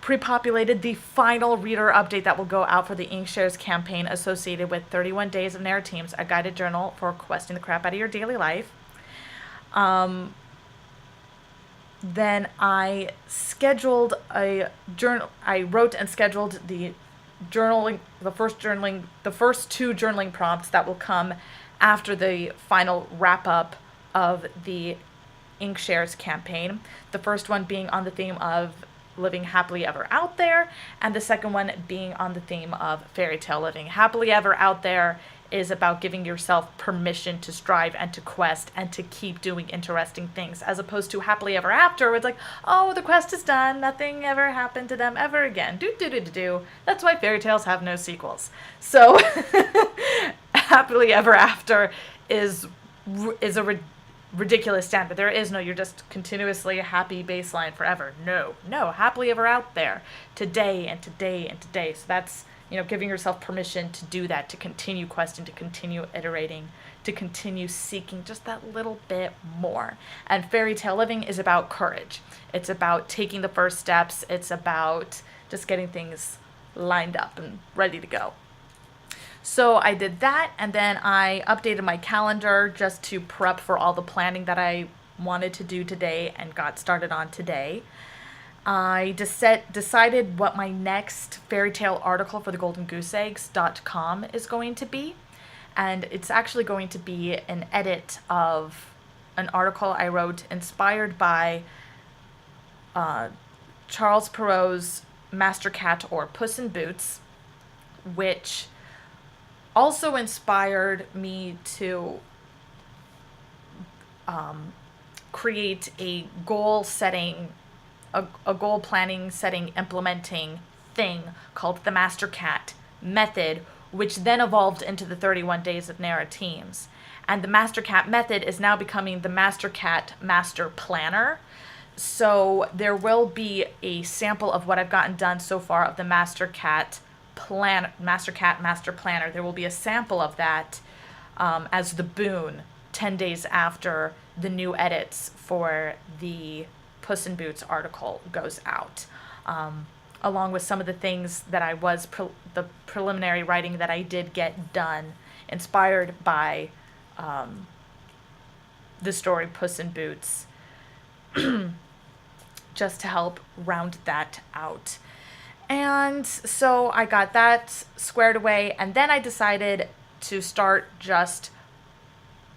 pre-populated the final reader update that will go out for the Inkshares campaign associated with 31 Days of Narratemes, a guided journal for questing the crap out of your daily life. Then I scheduled a journal. I wrote and scheduled the first two journaling prompts that will come after the final wrap up of the Inkshares campaign. The first one being on the theme of living happily ever out there, and the second one being on the theme of fairy tale living. Happily ever out there is about giving yourself permission to strive and to quest and to keep doing interesting things, as opposed to happily ever after, where it's like, oh, the quest is done, nothing ever happened to them ever again. Do. That's why fairy tales have no sequels. So happily ever after is a ridiculous standard. There is no, you're just continuously a happy baseline forever. No, happily ever out there, today and today and today. So that's, giving yourself permission to do that, to continue questing, to continue iterating, to continue seeking just that little bit more. And fairy tale living is about courage. It's about taking the first steps. It's about just getting things lined up and ready to go. So I did that, and then I updated my calendar just to prep for all the planning that I wanted to do today and got started on today. I decided what my next fairy tale article for the goldengooseeggs.com is going to be. And it's actually going to be an edit of an article I wrote inspired by Charles Perrault's Master Cat or Puss in Boots, which also inspired me to create a goal setting, a goal planning, setting, implementing thing called the Master Cat method, which then evolved into the 31 Days of Narratemes. And the Master Cat method is now becoming the Master Cat Master Planner. So there will be a sample of what I've gotten done so far of the Master Cat Master Planner. There will be a sample of that as the boon 10 days after the new edits for the Puss in Boots article goes out, along with some of the things that I was the preliminary writing that I did get done, inspired by the story Puss in Boots, just to help round that out. And so I got that squared away, and then I decided to start just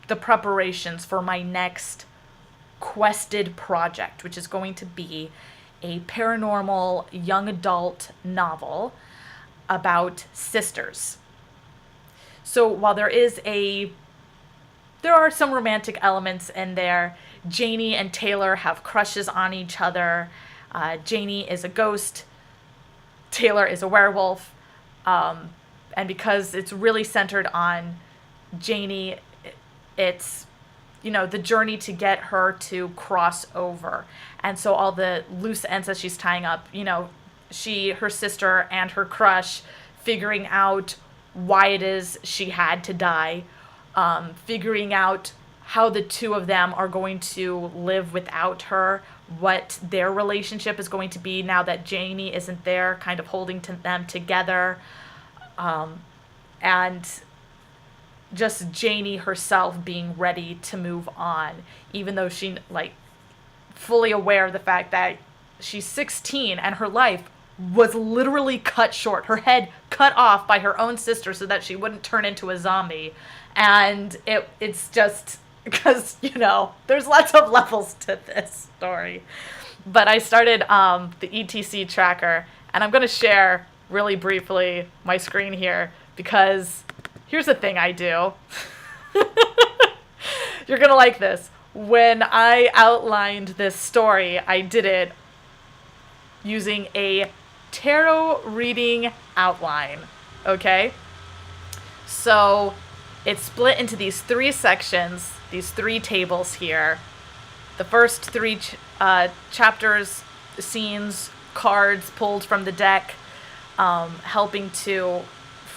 the preparations for my next quested project, which is going to be a paranormal young adult novel about sisters. So while there are some romantic elements in there. Janie and Taylor have crushes on each other. Janie is a ghost. Taylor is a werewolf. And because it's really centered on Janie, it's, the journey to get her to cross over. And so all the loose ends that she's tying up, her sister and her crush figuring out why it is she had to die, figuring out how the two of them are going to live without her, what their relationship is going to be now that Janie isn't there, kind of holding them together, and just Janie herself being ready to move on, even though she, fully aware of the fact that she's 16 and her life was literally cut short, her head cut off by her own sister so that she wouldn't turn into a zombie. And it's just because, there's lots of levels to this story. But I started the ETC tracker, and I'm going to share really briefly my screen here, because here's the thing I do. You're going to like this. When I outlined this story, I did it using a tarot reading outline, okay? So it's split into these three sections, these three tables here. The first three chapters, scenes, cards pulled from the deck, helping to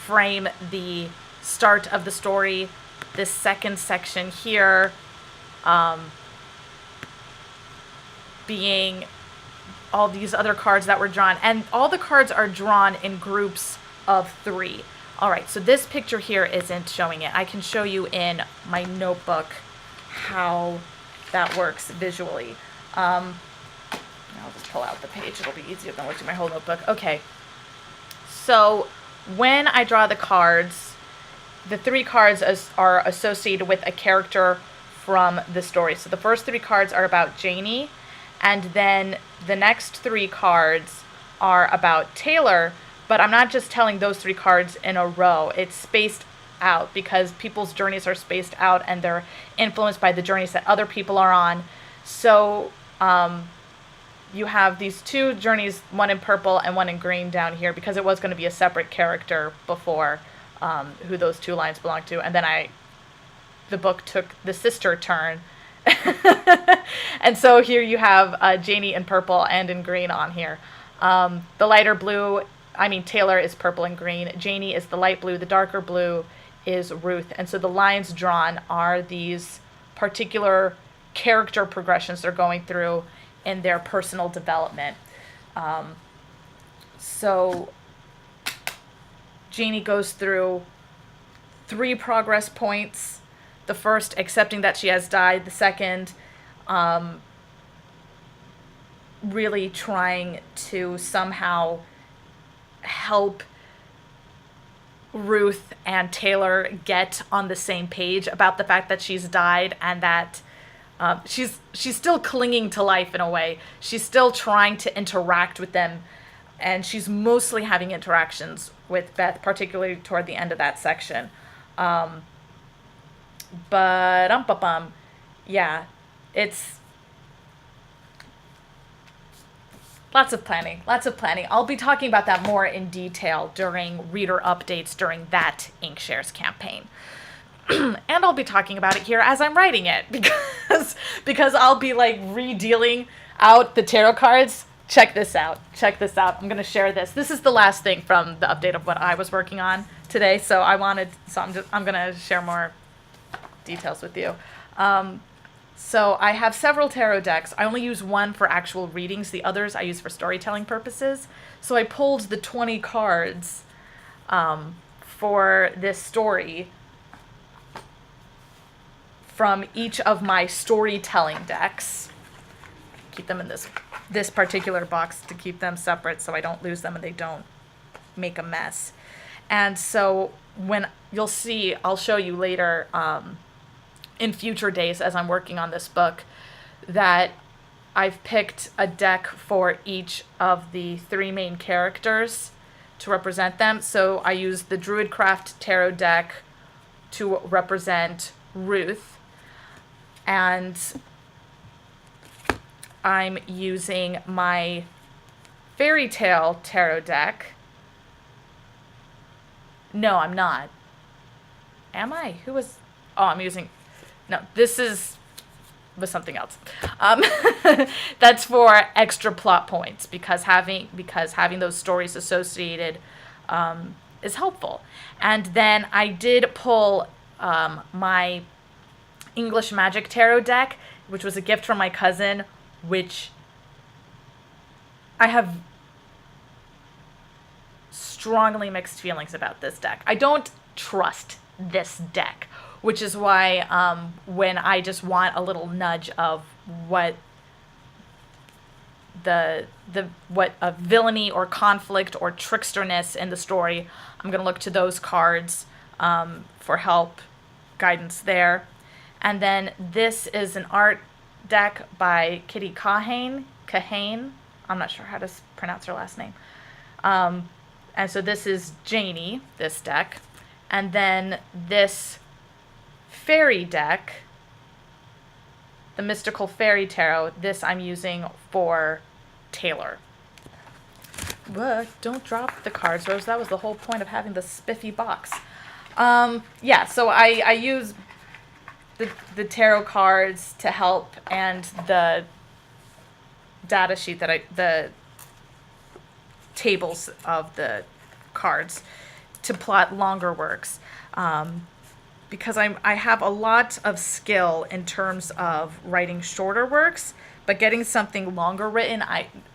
frame the start of the story. This second section here being all these other cards that were drawn. And all the cards are drawn in groups of 3. All right, so this picture here isn't showing it. I can show you in my notebook how that works visually. I'll just pull out the page. It'll be easier than looking at my whole notebook. Okay, so when I draw the cards, the 3 cards are associated with a character from the story. So the first 3 cards are about Janie, and then the next 3 cards are about Taylor, but I'm not just telling those 3 cards in a row. It's spaced out because people's journeys are spaced out and they're influenced by the journeys that other people are on. So you have these 2 journeys, one in purple and one in green down here, because it was going to be a separate character before who those 2 lines belong to. And then the book took the sister turn. And so here you have Janie in purple and in green on here. The lighter blue, Taylor is purple and green. Janie is the light blue. The darker blue is Ruth. And so the lines drawn are these particular character progressions they're going through in their personal development. So Janie goes through 3 progress points. The first, accepting that she has died. The second, really trying to somehow help Ruth and Taylor get on the same page about the fact that she's died, and that she's still clinging to life in a way. She's still trying to interact with them, and she's mostly having interactions with Beth, particularly toward the end of that section. Yeah, it's lots of planning. I'll be talking about that more in detail during reader updates during that Inkshares campaign. And I'll be talking about it here as I'm writing it, because I'll be like redealing out the tarot cards. Check this out. I'm going to share this. This is the last thing from the update of what I was working on today. So I'm going to share more details with you. So I have several tarot decks. I only use one for actual readings. The others I use for storytelling purposes. So I pulled the 20 cards for this story from each of my storytelling decks. Keep them in this particular box to keep them separate so I don't lose them and they don't make a mess. And so when you'll see, I'll show you later in future days as I'm working on this book, that I've picked a deck for each of the 3 main characters to represent them. So I use the Druidcraft Tarot deck to represent Ruth, and I'm using my Fairy Tale Tarot deck. No, I'm not. Am I? I'm using... No, this was something else. That's for extra plot points, because having those stories associated is helpful. And then I did pull my English Magic Tarot deck, which was a gift from my cousin, which I have strongly mixed feelings about this deck. I don't trust this deck, which is why when I just want a little nudge of what what a villainy or conflict or tricksterness in the story, I'm going to look to those cards for help, guidance there. And then this is an art deck by Kitty Kahane. I'm not sure how to pronounce her last name. And so this is Janie, this deck. And then this fairy deck, the Mystical Fairy Tarot, this I'm using for Taylor. But don't drop the cards, Rose. That was the whole point of having the spiffy box. Yeah, so I use the tarot cards to help, and the data sheet the tables of the cards to plot longer works. Because I have a lot of skill in terms of writing shorter works, but getting something longer written,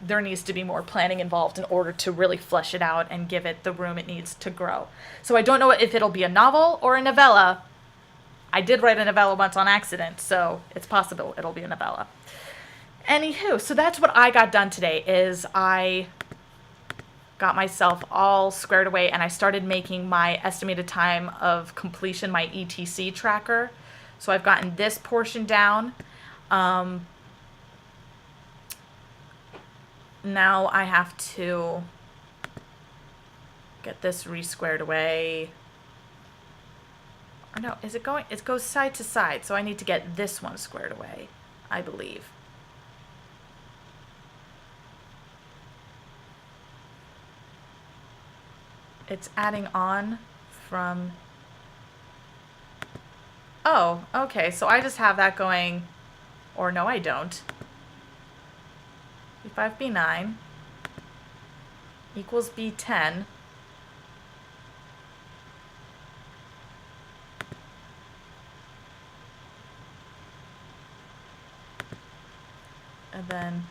there needs to be more planning involved in order to really flesh it out and give it the room it needs to grow. So I don't know if it'll be a novel or a novella. I did write a novella once on accident, so it's possible it'll be a novella. Anywho, so that's what I got done today, is I got myself all squared away, and I started making my estimated time of completion, my ETC tracker. So I've gotten this portion down. Now I have to get this re-squared away. Or no, is it going? It goes side to side, so I need to get this one squared away, I believe. It's adding on from... Oh, okay, so I just have that going, or no, I don't. B5, B9 equals B10. And then,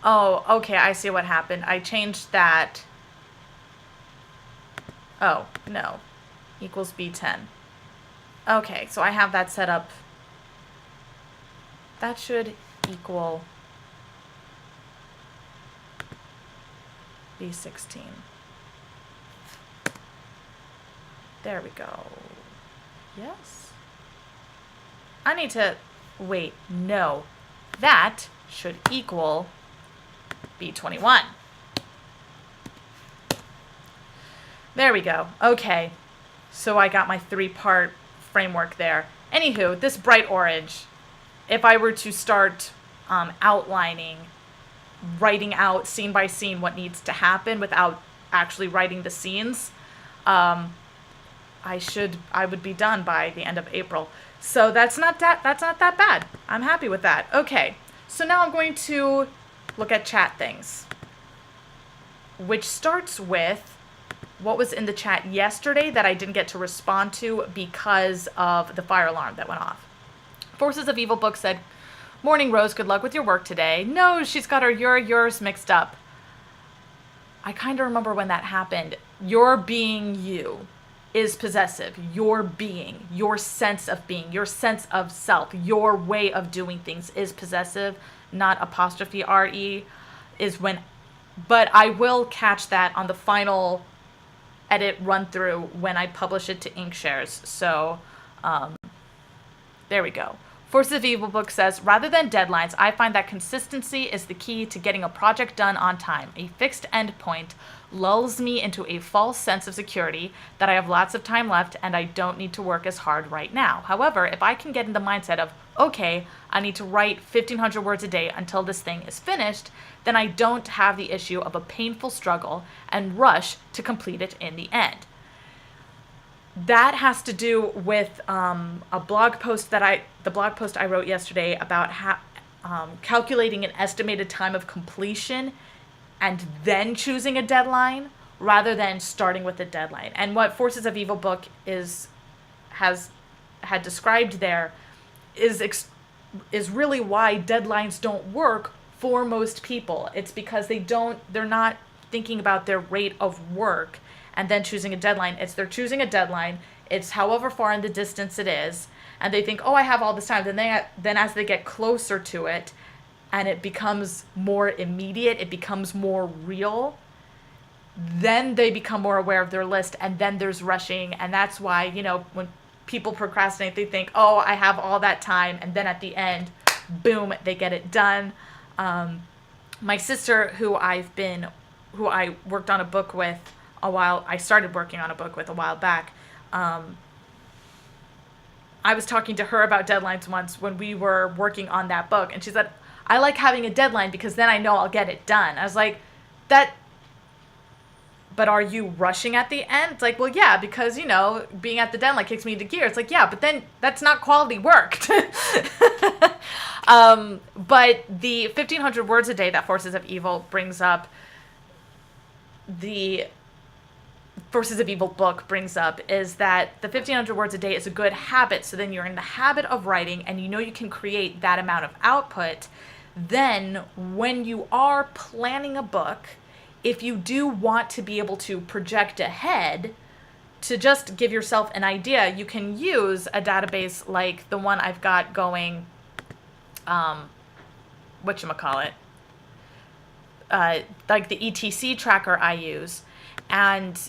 oh, okay, I see what happened. I changed that. Oh, no. Equals B10. Okay, so I have that set up. That should equal B16. There we go. Yes? I need to... Wait, no. That should equal B21. There we go. Okay. So I got my 3-part framework there. Anywho, this bright orange, if I were to start outlining, writing out scene by scene what needs to happen without actually writing the scenes, I would be done by the end of April. So that's not that bad. I'm happy with that. Okay. So now I'm going to look at chat things, which starts with what was in the chat yesterday that I didn't get to respond to because of the fire alarm that went off. Forces of Evil Book said, "Morning, Rose. Good luck with your work today." No, she's got her yours mixed up. I kind of remember when that happened. Your being you is possessive. Your being, your sense of being, your sense of self, your way of doing things is possessive, not apostrophe RE is when, but I will catch that on the final edit run through when I publish it to Inkshares. So there we go. Forces of Evil Book says, rather than deadlines, I find that consistency is the key to getting a project done on time. A fixed endpoint lulls me into a false sense of security that I have lots of time left and I don't need to work as hard right now. However, if I can get in the mindset of, okay, I need to write 1,500 words a day until this thing is finished, then I don't have the issue of a painful struggle and rush to complete it in the end. That has to do with a blog post the blog post I wrote yesterday about calculating an estimated time of completion and then choosing a deadline rather than starting with a deadline. And what Forces of Evil Book had described there is really why deadlines don't work for most people. It's because they're not thinking about their rate of work and then choosing a deadline. They're choosing a deadline. It's however far in the distance it is. And they think, oh, I have all this time. Then as they get closer to it and it becomes more immediate, it becomes more real, then they become more aware of their list, and then there's rushing. And that's why, when people procrastinate, they think, oh, I have all that time. And then at the end, boom, they get it done. My sister, who I worked on a book with I started working on a book with a while back. I was talking to her about deadlines once when we were working on that book, and she said, I like having a deadline because then I know I'll get it done. I was like, but are you rushing at the end? It's like, well, yeah, because, being at the deadline kicks me into gear. It's like, yeah, but then that's not quality work. But the 1,500 words a day that Forces of Evil brings up, Forces of Evil book brings up is that the 1,500 words a day is a good habit. So then you're in the habit of writing and you know you can create that amount of output. Then when you are planning a book, if you do want to be able to project ahead, to just give yourself an idea, you can use a database like the one I've got going, whatchamacallit, like the ETC tracker I use, and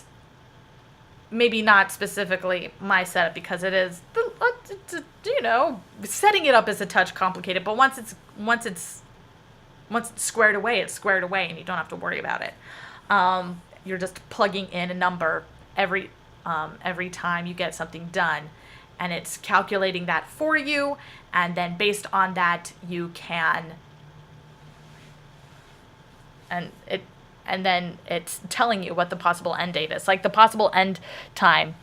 maybe not specifically my setup because it is, setting it up is a touch complicated, but once it's squared away, it's squared away and you don't have to worry about it. You're just plugging in a number every time you get something done, and it's calculating that for you, and then based on that you can, and then it's telling you what the possible end date is. Like the possible end time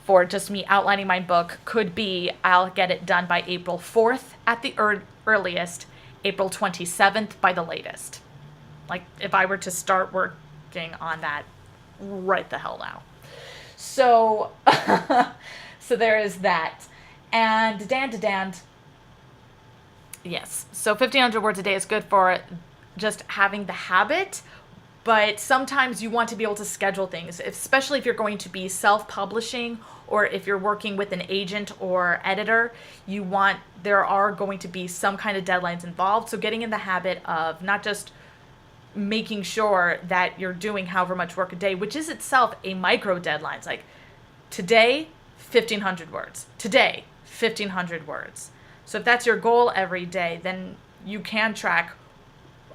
for just me outlining my book could be I'll get it done by April 4th at the earliest, April 27th by the latest. Like if I were to start working on that right the hell now. So, so there is that. And yes. So 1,500 words a day is good for just having the habit, but sometimes you want to be able to schedule things, especially if you're going to be self-publishing or if you're working with an agent or editor, there are going to be some kind of deadlines involved. So getting in the habit of not just making sure that you're doing however much work a day, which is itself a micro deadline. It's like today, 1,500 words. Today, 1,500 words. So if that's your goal every day, then you can track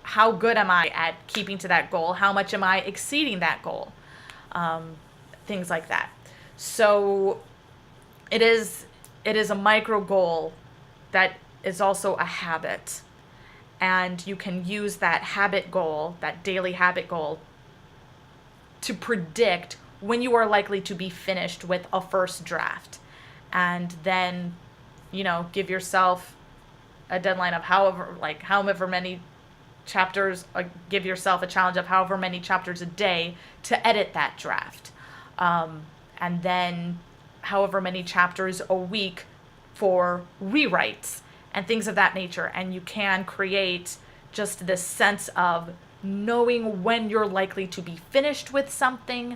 how good am I at keeping to that goal? How much am I exceeding that goal? Things like that. So it is a micro goal that is also a habit. And you can use that habit goal, that daily habit goal, to predict when you are likely to be finished with a first draft. And then, give yourself a deadline of however many chapters, give yourself a challenge of however many chapters a day to edit that draft. And then however many chapters a week for rewrites and things of that nature. And you can create just this sense of knowing when you're likely to be finished with something.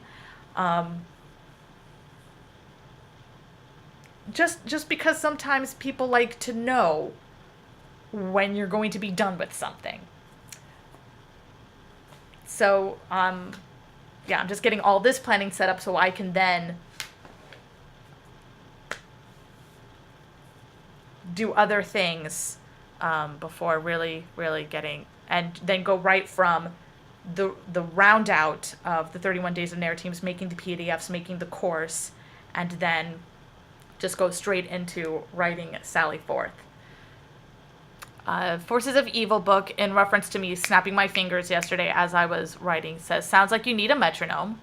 Just because sometimes people like to know when you're going to be done with something. So, I'm just getting all this planning set up so I can then do other things before really getting, and then go right from the round out of the 31 Days of Narratemes, making the PDFs, making the course, and then just go straight into writing Sally Forth. Forces of Evil book, in reference to me snapping my fingers yesterday as I was writing, says, sounds like you need a metronome.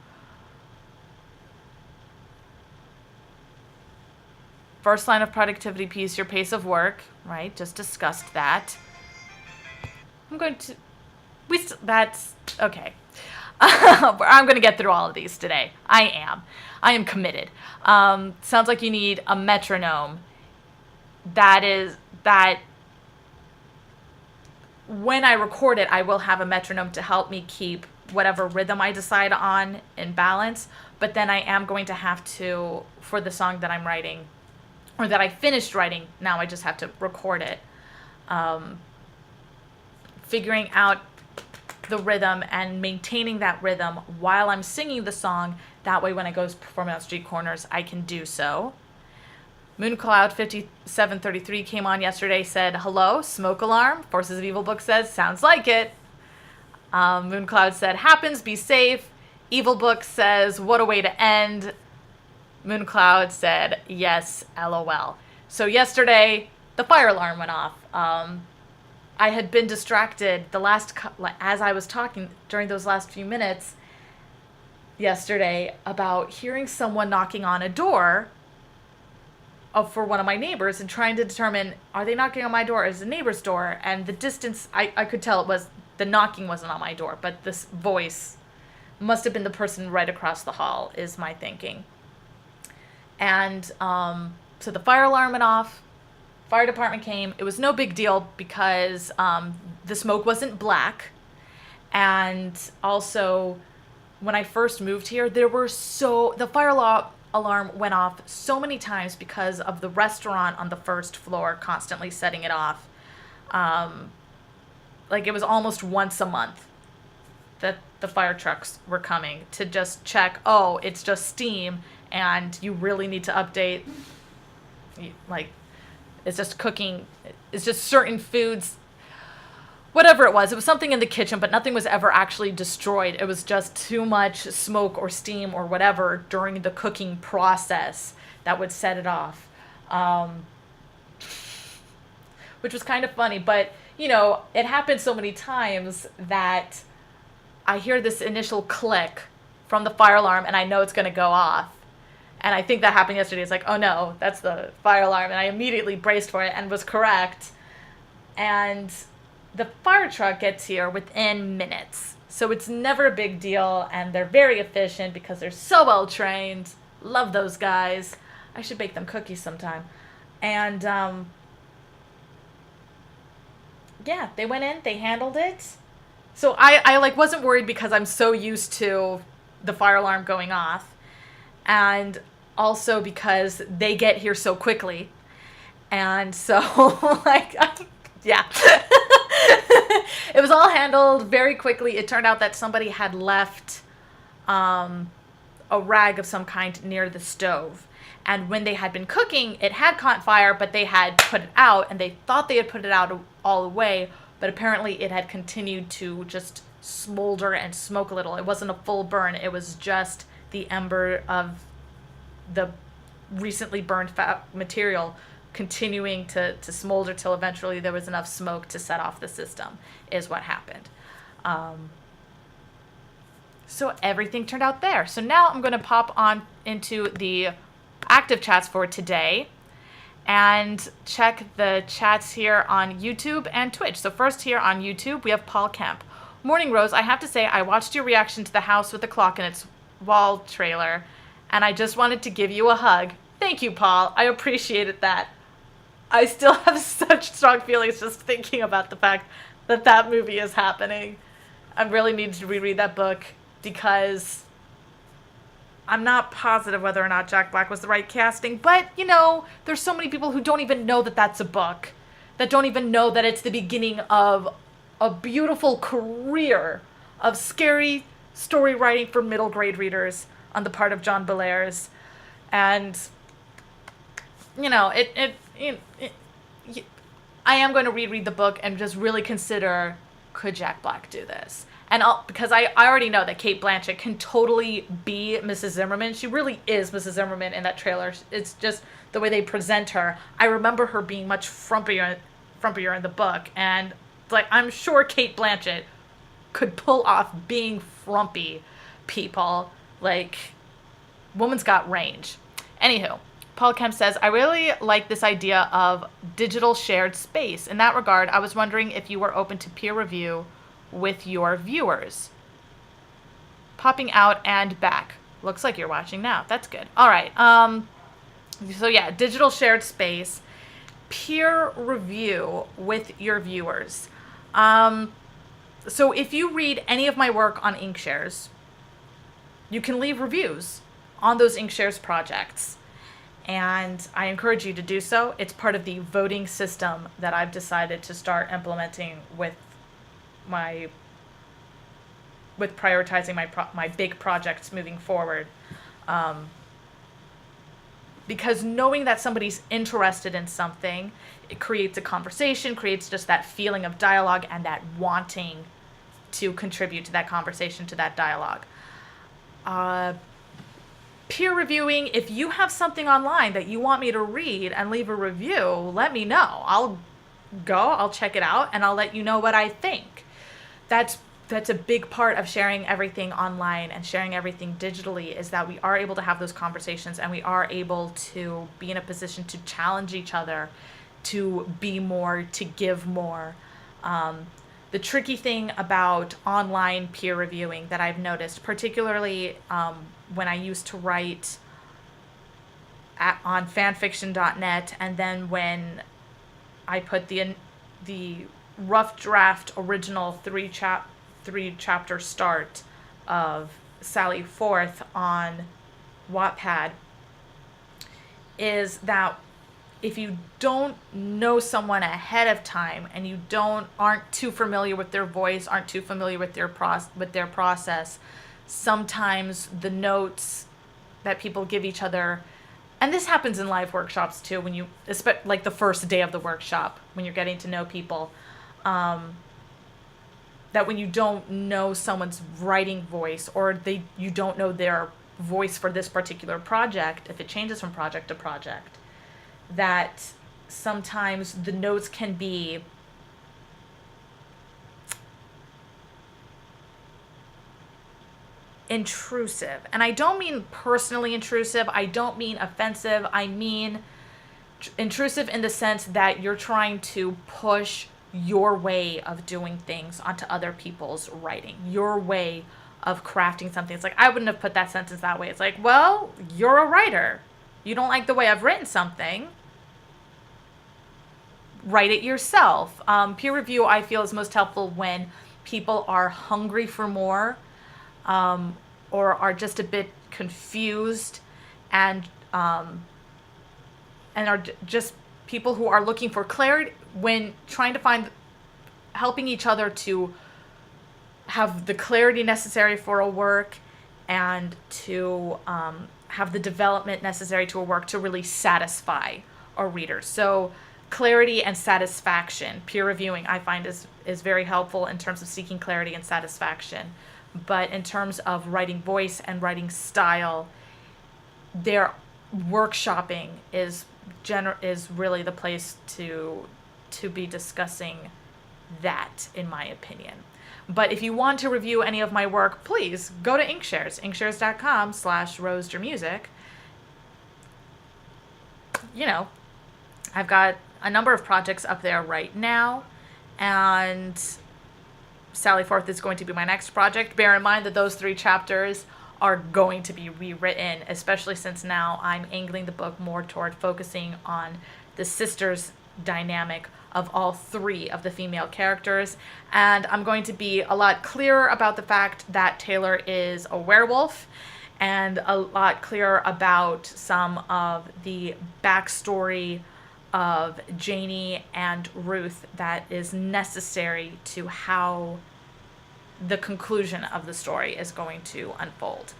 First line of productivity piece, your pace of work, right? Just discussed that. That's, okay. I'm going to get through all of these today. I am committed. Sounds like you need a metronome. That when I record it, I will have a metronome to help me keep whatever rhythm I decide on in balance. But then I am going to have to, for the song that I'm writing, or that I finished writing, now I just have to record it. Figuring out the rhythm and maintaining that rhythm while I'm singing the song. That way when I go performing on street corners, I can do so. Mooncloud 5733 came on yesterday, said, hello, smoke alarm. Forces of Evil book says, sounds like it. Mooncloud said, happens, be safe. Evil book says, what a way to end. Mooncloud said, yes, LOL. So yesterday, the fire alarm went off. I had been distracted as I was talking during those last few minutes yesterday about hearing someone knocking on a door for one of my neighbors and trying to determine, are they knocking on my door or is it a neighbor's door? And the distance, I could tell the knocking wasn't on my door, but this voice, must have been the person right across the hall, is my thinking. And so the fire alarm went off. Fire department came. It was no big deal because the smoke wasn't black. And also, when I first moved here, the fire alarm went off so many times because of the restaurant on the first floor constantly setting it off. Like, it was almost once a month that the fire trucks were coming to just check, oh, it's just steam, and you really need to update, like, it's just cooking, it's just certain foods, whatever it was something in the kitchen, but nothing was ever actually destroyed. It was just too much smoke or steam or whatever during the cooking process that would set it off. Which was kind of funny, but, you know, it happened so many times that I hear this initial click from the fire alarm and I know it's going to go off. And I think that happened yesterday. It's like, oh no, that's the fire alarm. And I immediately braced for it and was correct. And the fire truck gets here within minutes. So it's never a big deal. And they're very efficient because they're so well trained. Love those guys. I should bake them cookies sometime. And yeah, they went in, they handled it. So I like wasn't worried because I'm so used to the fire alarm going off. And also because they get here so quickly. And so, like, yeah. It was all handled very quickly. It turned out that somebody had left a rag of some kind near the stove. And when they had been cooking, it had caught fire, but they had put it out, and they thought they had put it out all the way, but apparently it had continued to just smolder and smoke a little. It wasn't a full burn. It was just the ember of the recently burned material continuing to smolder till eventually there was enough smoke to set off the system, is what happened. So everything turned out there. So now I'm going to pop on into the active chats for today and check the chats here on YouTube and Twitch. So first here on YouTube, we have Paul Kemp. Morning, Rose. I have to say, I watched your reaction to the house with the clock in its wall trailer, and I just wanted to give you a hug. Thank you, Paul. I appreciated that. I still have such strong feelings just thinking about the fact that that movie is happening. I really need to reread that book because I'm not positive whether or not Jack Black was the right casting, but, you know, there's so many people who don't even know that that's a book, that don't even know that it's the beginning of a beautiful career of scary story writing for middle grade readers on the part of John Bellairs. And, you know, I am going to reread the book and just really consider, could Jack Black do this? And because I already know that Cate Blanchett can totally be Mrs. Zimmerman. She really is Mrs. Zimmerman in that trailer. It's just the way they present her. I remember her being much frumpier in the book. And like, I'm sure Cate Blanchett could pull off being frumpy people. Like, woman's got range. Anywho, Paul Kemp says, I really like this idea of digital shared space. In that regard, I was wondering if you were open to peer review with your viewers. Popping out and back. Looks like you're watching now. That's good. All right. So yeah, digital shared space. Peer review with your viewers. So if you read any of my work on Inkshares, you can leave reviews on those Inkshares projects. And I encourage you to do so. It's part of the voting system that I've decided to start implementing with prioritizing my big projects moving forward. Because knowing that somebody's interested in something, it creates a conversation, creates just that feeling of dialogue and that wanting to contribute to that conversation, to that dialogue. Peer reviewing, if you have something online that you want me to read and leave a review, let me know. I'll check it out, and I'll let you know what I think. That's a big part of sharing everything online and sharing everything digitally, is that we are able to have those conversations and we are able to be in a position to challenge each other, to be more, to give more. the tricky thing about online peer reviewing that I've noticed, particularly when I used to write on fanfiction.net, and then when I put the rough draft original three chapter start of Sally Forth on Wattpad, is that if you don't know someone ahead of time and you aren't too familiar with their voice, aren't too familiar with their process, sometimes the notes that people give each other, and this happens in live workshops too, when you, like the first day of the workshop, when you're getting to know people, that when you don't know someone's writing voice, or you don't know their voice for this particular project, if it changes from project to project, that sometimes the notes can be intrusive. And I don't mean personally intrusive. I don't mean offensive. I mean intrusive in the sense that you're trying to push your way of doing things onto other people's writing, your way of crafting something. It's like, I wouldn't have put that sentence that way. It's like, well, you're a writer. You don't like the way I've written something. Write it yourself. Peer review, I feel, is most helpful when people are hungry for more, or are just a bit confused, and are just people who are looking for clarity when trying to helping each other to have the clarity necessary for a work, and to have the development necessary to a work to really satisfy a reader. So clarity and satisfaction. Peer reviewing, I find, is very helpful in terms of seeking clarity and satisfaction. But in terms of writing voice and writing style, their workshopping is really the place to be discussing that, in my opinion. But if you want to review any of my work, please go to Inkshares, inkshares.com/rosedyourmusic. You know, I've got a number of projects up there right now, and Sally Forth is going to be my next project. Bear in mind that those 3 chapters are going to be rewritten, especially since now I'm angling the book more toward focusing on the sisters dynamic of all 3 of the female characters. And I'm going to be a lot clearer about the fact that Taylor is a werewolf, and a lot clearer about some of the backstory of Janie and Ruth that is necessary to how the conclusion of the story is going to unfold.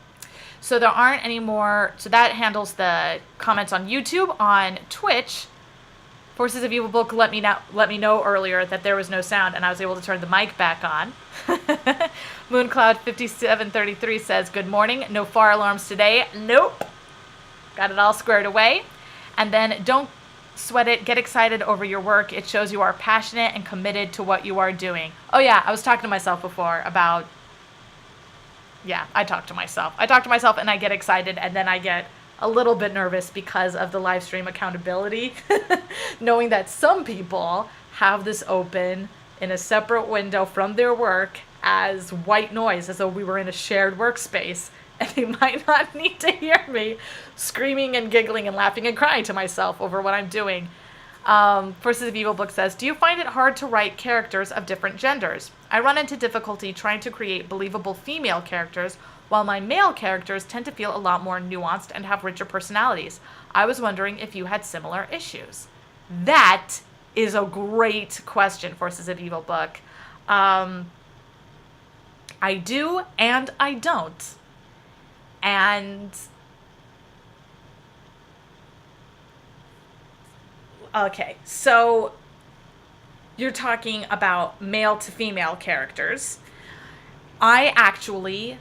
So there aren't any more. So that handles the comments on YouTube. On Twitch, Forces of Evil Book let me know earlier that there was no sound, and I was able to turn the mic back on. Mooncloud5733 says, good morning. No fire alarms today. Nope. Got it all squared away. And then, don't sweat it. Get excited over your work. It shows you are passionate and committed to what you are doing. Oh yeah, I was talking to myself before about... Yeah, I talk to myself. And I get excited, and then I get a little bit nervous because of the live stream accountability. Knowing that some people have this open in a separate window from their work as white noise, as though we were in a shared workspace. And they might not need to hear me screaming and giggling and laughing and crying to myself over what I'm doing. Forces of Evil Book says, do you find it hard to write characters of different genders? I run into difficulty trying to create believable female characters, while my male characters tend to feel a lot more nuanced and have richer personalities. I was wondering if you had similar issues. That is a great question, Forces of Evil Book. I do and I don't. And okay, so you're talking about male to female characters. I actually,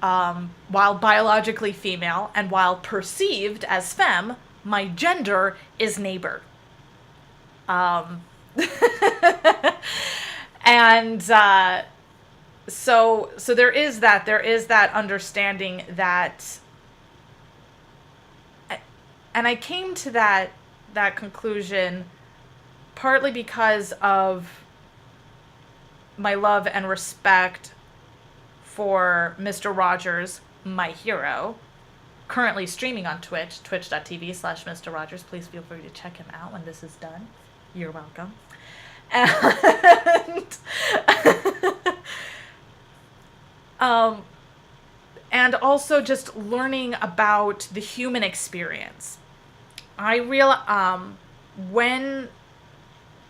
while biologically female and while perceived as femme, my gender is neighbor. And so there is that understanding that, and I came to that conclusion partly because of my love and respect for Mr. Rogers, my hero, currently streaming on Twitch, twitch.tv/Mr. Rogers. Please feel free to check him out when this is done. You're welcome. And, and also just learning about the human experience. I when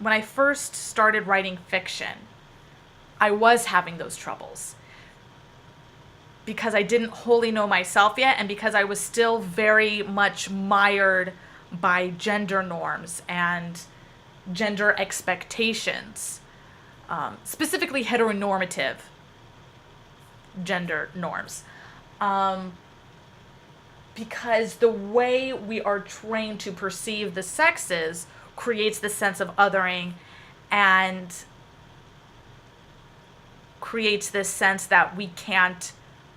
I first started writing fiction, I was having those troubles because I didn't wholly know myself yet, and because I was still very much mired by gender norms and gender expectations, specifically heteronormative gender norms. Because the way we are trained to perceive the sexes creates this sense of othering and creates this sense that we can't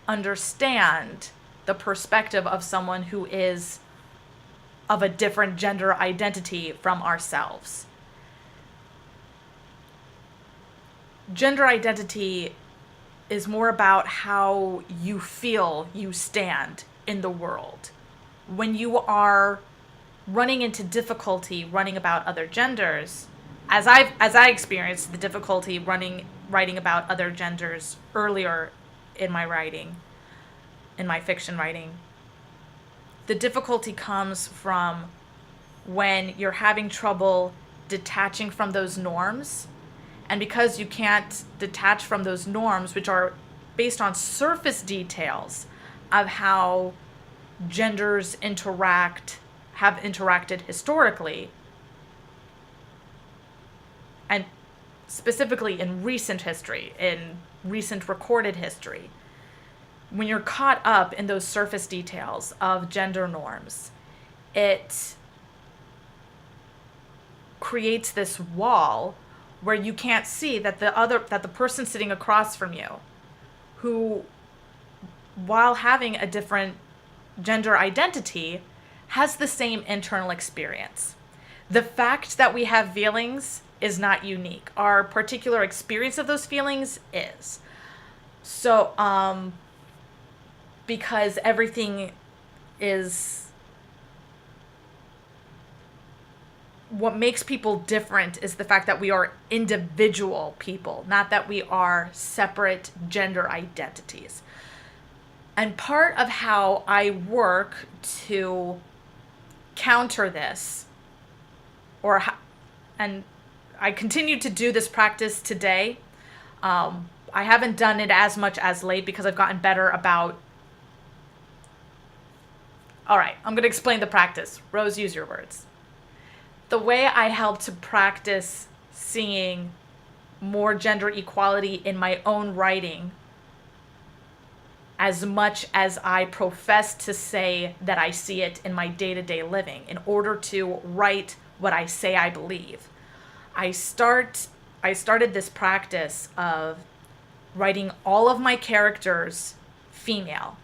understand the perspective of someone who is of a different gender identity from ourselves. Gender identity is more about how you feel you stand in the world. When you are running into difficulty running about other genders, as I experienced the difficulty writing about other genders earlier in my writing, in my fiction writing, the difficulty comes from when you're having trouble detaching from those norms. And because you can't detach from those norms, which are based on surface details of how genders have interacted historically, and specifically in recent history, in recent recorded history, when you're caught up in those surface details of gender norms, it creates this wall where you can't see that the person sitting across from you, who, while having a different gender identity, has the same internal experience. The fact that we have feelings is not unique. Our particular experience of those feelings is. So, because everything is... What makes people different is the fact that we are individual people, not that we are separate gender identities. And part of how I work to counter this, and I continue to do this practice today. I haven't done it as much as late because I've gotten better about... All right, I'm going to explain the practice. Rose, use your words. The way I help to practice seeing more gender equality in my own writing, as much as I profess to say that I see it in my day-to-day living, in order to write what I say I believe, I started this practice of writing all of my characters female.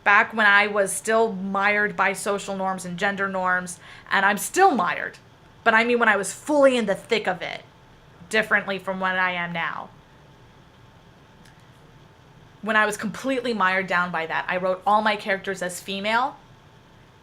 Back when I was still mired by social norms and gender norms, and I'm still mired, but I mean when I was fully in the thick of it, differently from when I am now. When I was completely mired down by that, I wrote all my characters as female,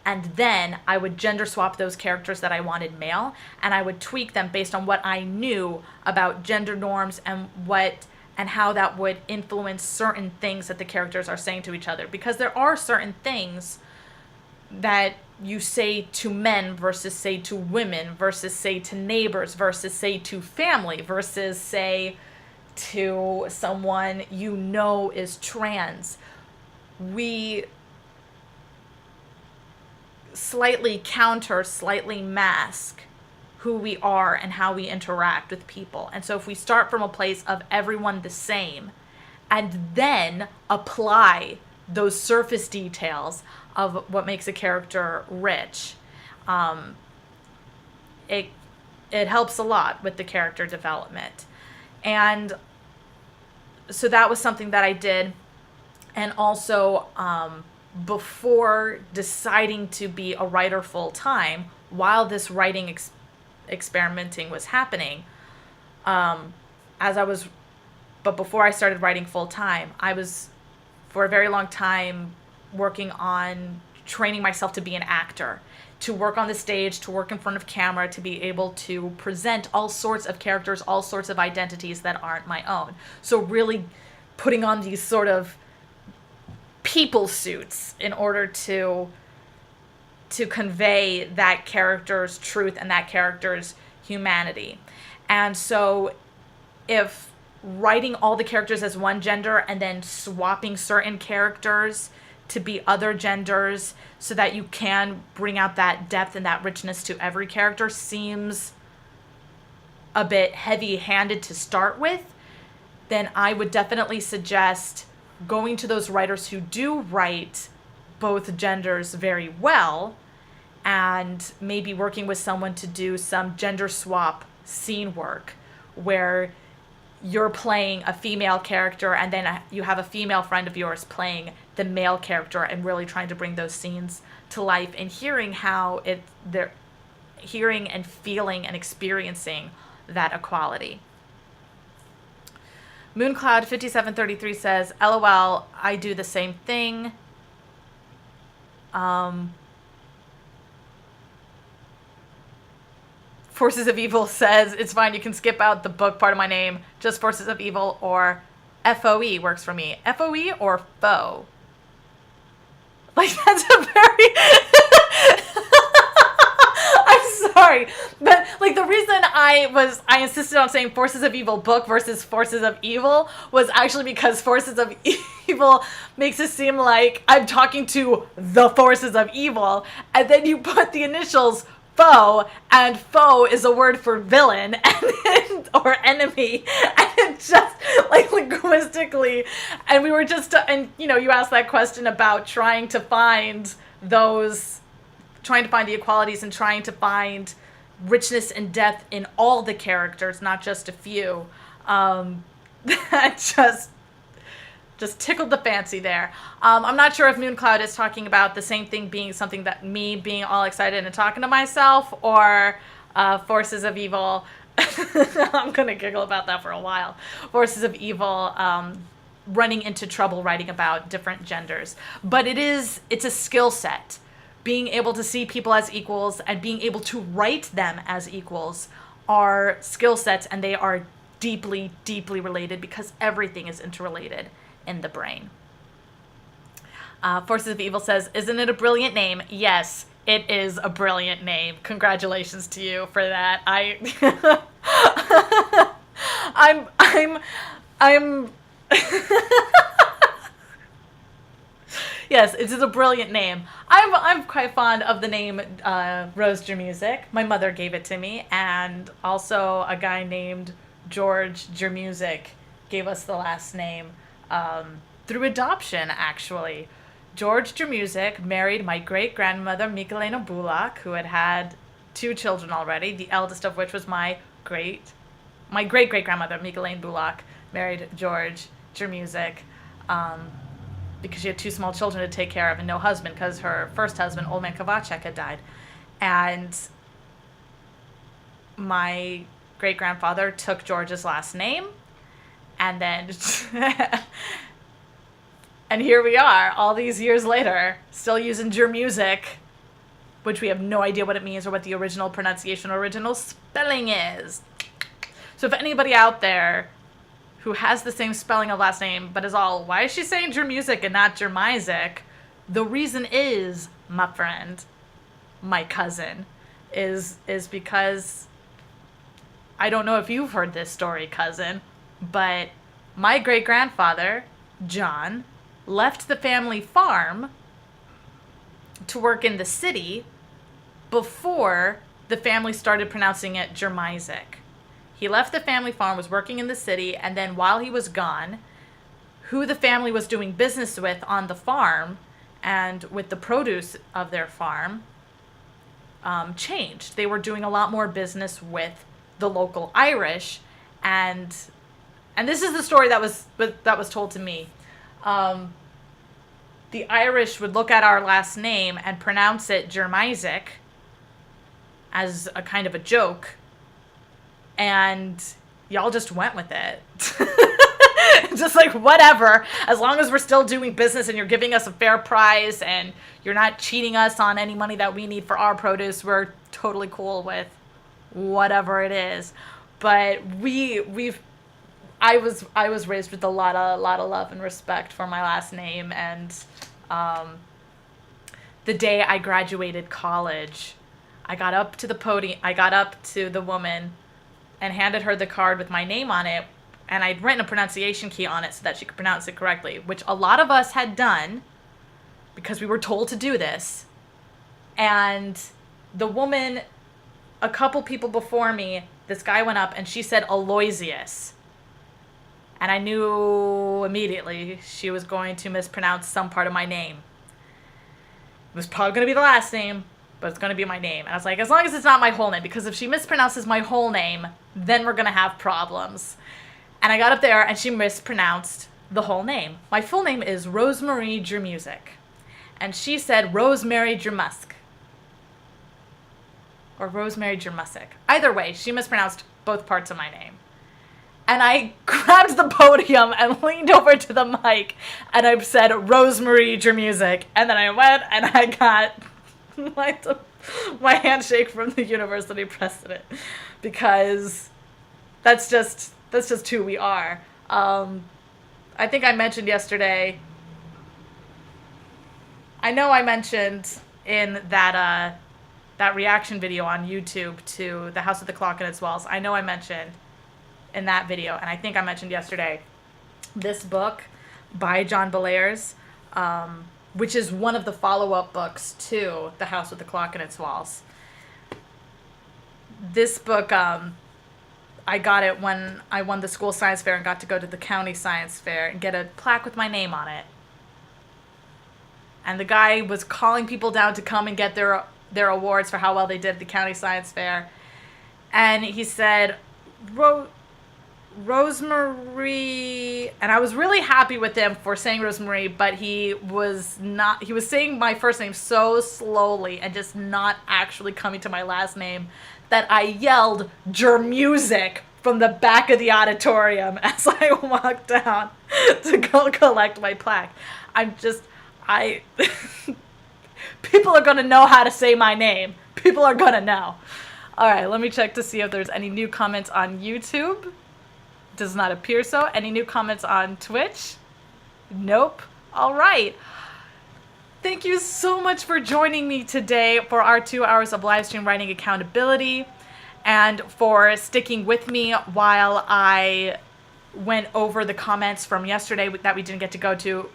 and then I would gender swap those characters that I wanted male, and I would tweak them based on what I knew about gender norms and how that would influence certain things that the characters are saying to each other. Because there are certain things that you say to men versus say to women versus say to neighbors versus say to family versus say to someone you know is trans. We slightly counter, slightly mask who we are and how we interact with people. And so if we start from a place of everyone the same and then apply those surface details of what makes a character rich, it helps a lot with the character development. And so that was something that I did. And also, before deciding to be a writer full time, while this writing experimenting was happening, but before I started writing full time, I was for a very long time working on training myself to be an actor, to work on the stage, to work in front of camera, to be able to present all sorts of characters, all sorts of identities that aren't my own. So really putting on these sort of people suits in order to convey that character's truth and that character's humanity. And so if writing all the characters as one gender and then swapping certain characters to be other genders so that you can bring out that depth and that richness to every character seems a bit heavy-handed to start with, then I would definitely suggest going to those writers who do write both genders very well and maybe working with someone to do some gender swap scene work where you're playing a female character and then you have a female friend of yours playing the male character and really trying to bring those scenes to life and hearing how they're hearing and feeling and experiencing that equality. Mooncloud5733 says, LOL, I do the same thing. Forces of Evil says, it's fine, you can skip out the book part of my name, just Forces of Evil, or FOE works for me. FOE or foe? Like, that's a very... I'm sorry, but, like, the reason I insisted on saying Forces of Evil book versus Forces of Evil was actually because Forces of Evil makes it seem like I'm talking to the Forces of Evil, and then you put the initials foe, and foe is a word for villain or enemy, and it just like linguistically, and we were just and you know, you asked that question about trying to find the equalities and trying to find richness and depth in all the characters, not just a few. That just tickled the fancy there. I'm not sure if Mooncloud is talking about the same thing being something that me being all excited and talking to myself, or Forces of Evil. I'm going to giggle about that for a while. Forces of Evil running into trouble writing about different genders. But it's a skill set. Being able to see people as equals and being able to write them as equals are skill sets, and they are deeply, deeply related because everything is interrelated in the brain. Forces of Evil says, isn't it a brilliant name? Yes, it is a brilliant name. Congratulations to you for that. I'm Yes, it is a brilliant name. I'm quite fond of the name Rose Jermusic. My mother gave it to me, and also a guy named George Jermusic gave us the last name through adoption, actually. George Jermusic married my great-grandmother Michelena Bulak, who had 2 children already, the eldest of which was my great-great-grandmother Michelena Bulak married George Jermusic because she had 2 small children to take care of and no husband because her first husband, Old Man Kovacek, had died. And my great-grandfather took George's last name, and then and here we are all these years later still using Jermusic, which we have no idea what it means or what the original pronunciation or original spelling is. So if anybody out there who has the same spelling of last name but is all, why is she saying Jermusic and not Jermisic? The reason is, my friend, my cousin, is because I don't know if you've heard this story, cousin, but my great-grandfather, John, left the family farm to work in the city before the family started pronouncing it Jermisic. He left the family farm, was working in the city, and then while he was gone, who the family was doing business with on the farm and with the produce of their farm changed. They were doing a lot more business with the local Irish, and this is the story that was told to me. The Irish would look at our last name and pronounce it Jermisic as a kind of a joke, and y'all just went with it. Just like, whatever. As long as we're still doing business and you're giving us a fair price and you're not cheating us on any money that we need for our produce, we're totally cool with whatever it is. But I was raised with a lot of love and respect for my last name, and the day I graduated college, I got up to the woman and handed her the card with my name on it, and I'd written a pronunciation key on it so that she could pronounce it correctly, which a lot of us had done because we were told to do this. And the woman, a couple people before me, this guy went up and she said Aloysius. And I knew immediately she was going to mispronounce some part of my name. It was probably going to be the last name, but it's going to be my name. And I was like, as long as it's not my whole name, because if she mispronounces my whole name, then we're going to have problems. And I got up there and she mispronounced the whole name. My full name is Rosemarie Jermusic. And she said Rosemary Jermusk. Or Rosemary Jermusic. Either way, she mispronounced both parts of my name. And I grabbed the podium and leaned over to the mic and I said Rosemarie Jermusic. And then I went and I got my handshake from the university president, because that's just who we are. I think I mentioned yesterday, I know I mentioned in that reaction video on YouTube to The House with the Clock in Its Walls, I know I mentioned in that video, and I think I mentioned yesterday, this book by John Bellairs, which is one of the follow-up books to The House with the Clock in Its Walls. This book, I got it when I won the school science fair and got to go to the county science fair and get a plaque with my name on it. And the guy was calling people down to come and get their awards for how well they did at the county science fair. And he said, Rosemary, and I was really happy with him for saying Rosemary, but he was saying my first name so slowly and just not actually coming to my last name that I yelled Jermusic from the back of the auditorium as I walked down to go collect my plaque. People are going to know how to say my name. People are going to know. All right, let me check to see if there's any new comments on YouTube. Does not appear so. Any new comments on Twitch? Nope. All right. Thank you so much for joining me today for our 2 hours of live stream writing accountability, and for sticking with me while I went over the comments from yesterday that we didn't get to go through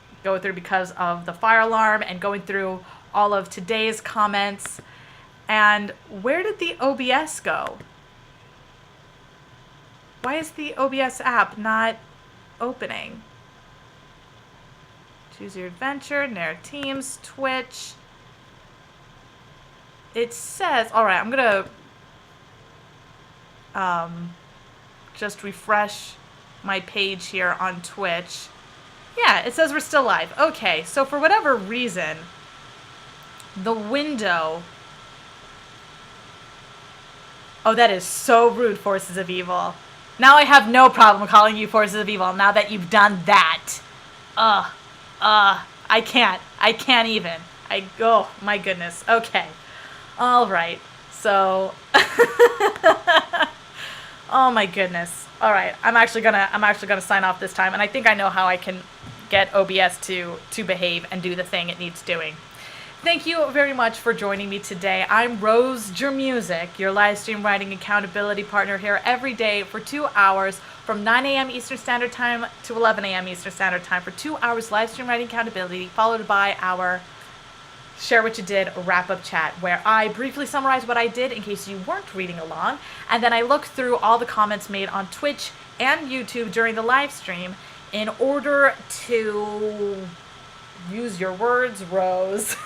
because of the fire alarm, and going through all of today's comments. And where did the OBS go? Why is the OBS app not opening? Choose your adventure, Narratemes, Twitch. It says, all right, I'm gonna just refresh my page here on Twitch. Yeah, it says we're still live. Okay, so for whatever reason, the window... Oh, that is so rude, Forces of Evil. Now I have no problem calling you Forces of Evil now that you've done that. I can't even. Oh my goodness. Okay. All right. So, oh my goodness. All right. I'm actually gonna sign off this time, and I think I know how I can get OBS to behave and do the thing it needs doing. Thank you very much for joining me today. I'm Rose Jermusic, your live stream writing accountability partner here every day for 2 hours from 9 a.m. Eastern Standard Time to 11 a.m. Eastern Standard Time for 2 hours live stream writing accountability, followed by our Share What You Did wrap-up chat, where I briefly summarize what I did in case you weren't reading along, and then I look through all the comments made on Twitch and YouTube during the live stream in order to... use your words, Rose.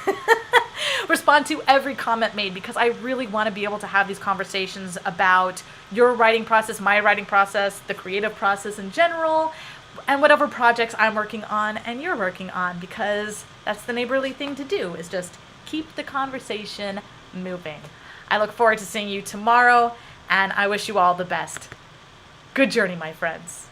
Respond to every comment made, because I really want to be able to have these conversations about your writing process, my writing process, the creative process in general, and whatever projects I'm working on and you're working on, because that's the neighborly thing to do, is just keep the conversation moving. I look forward to seeing you tomorrow, and I wish you all the best. Good journey, my friends.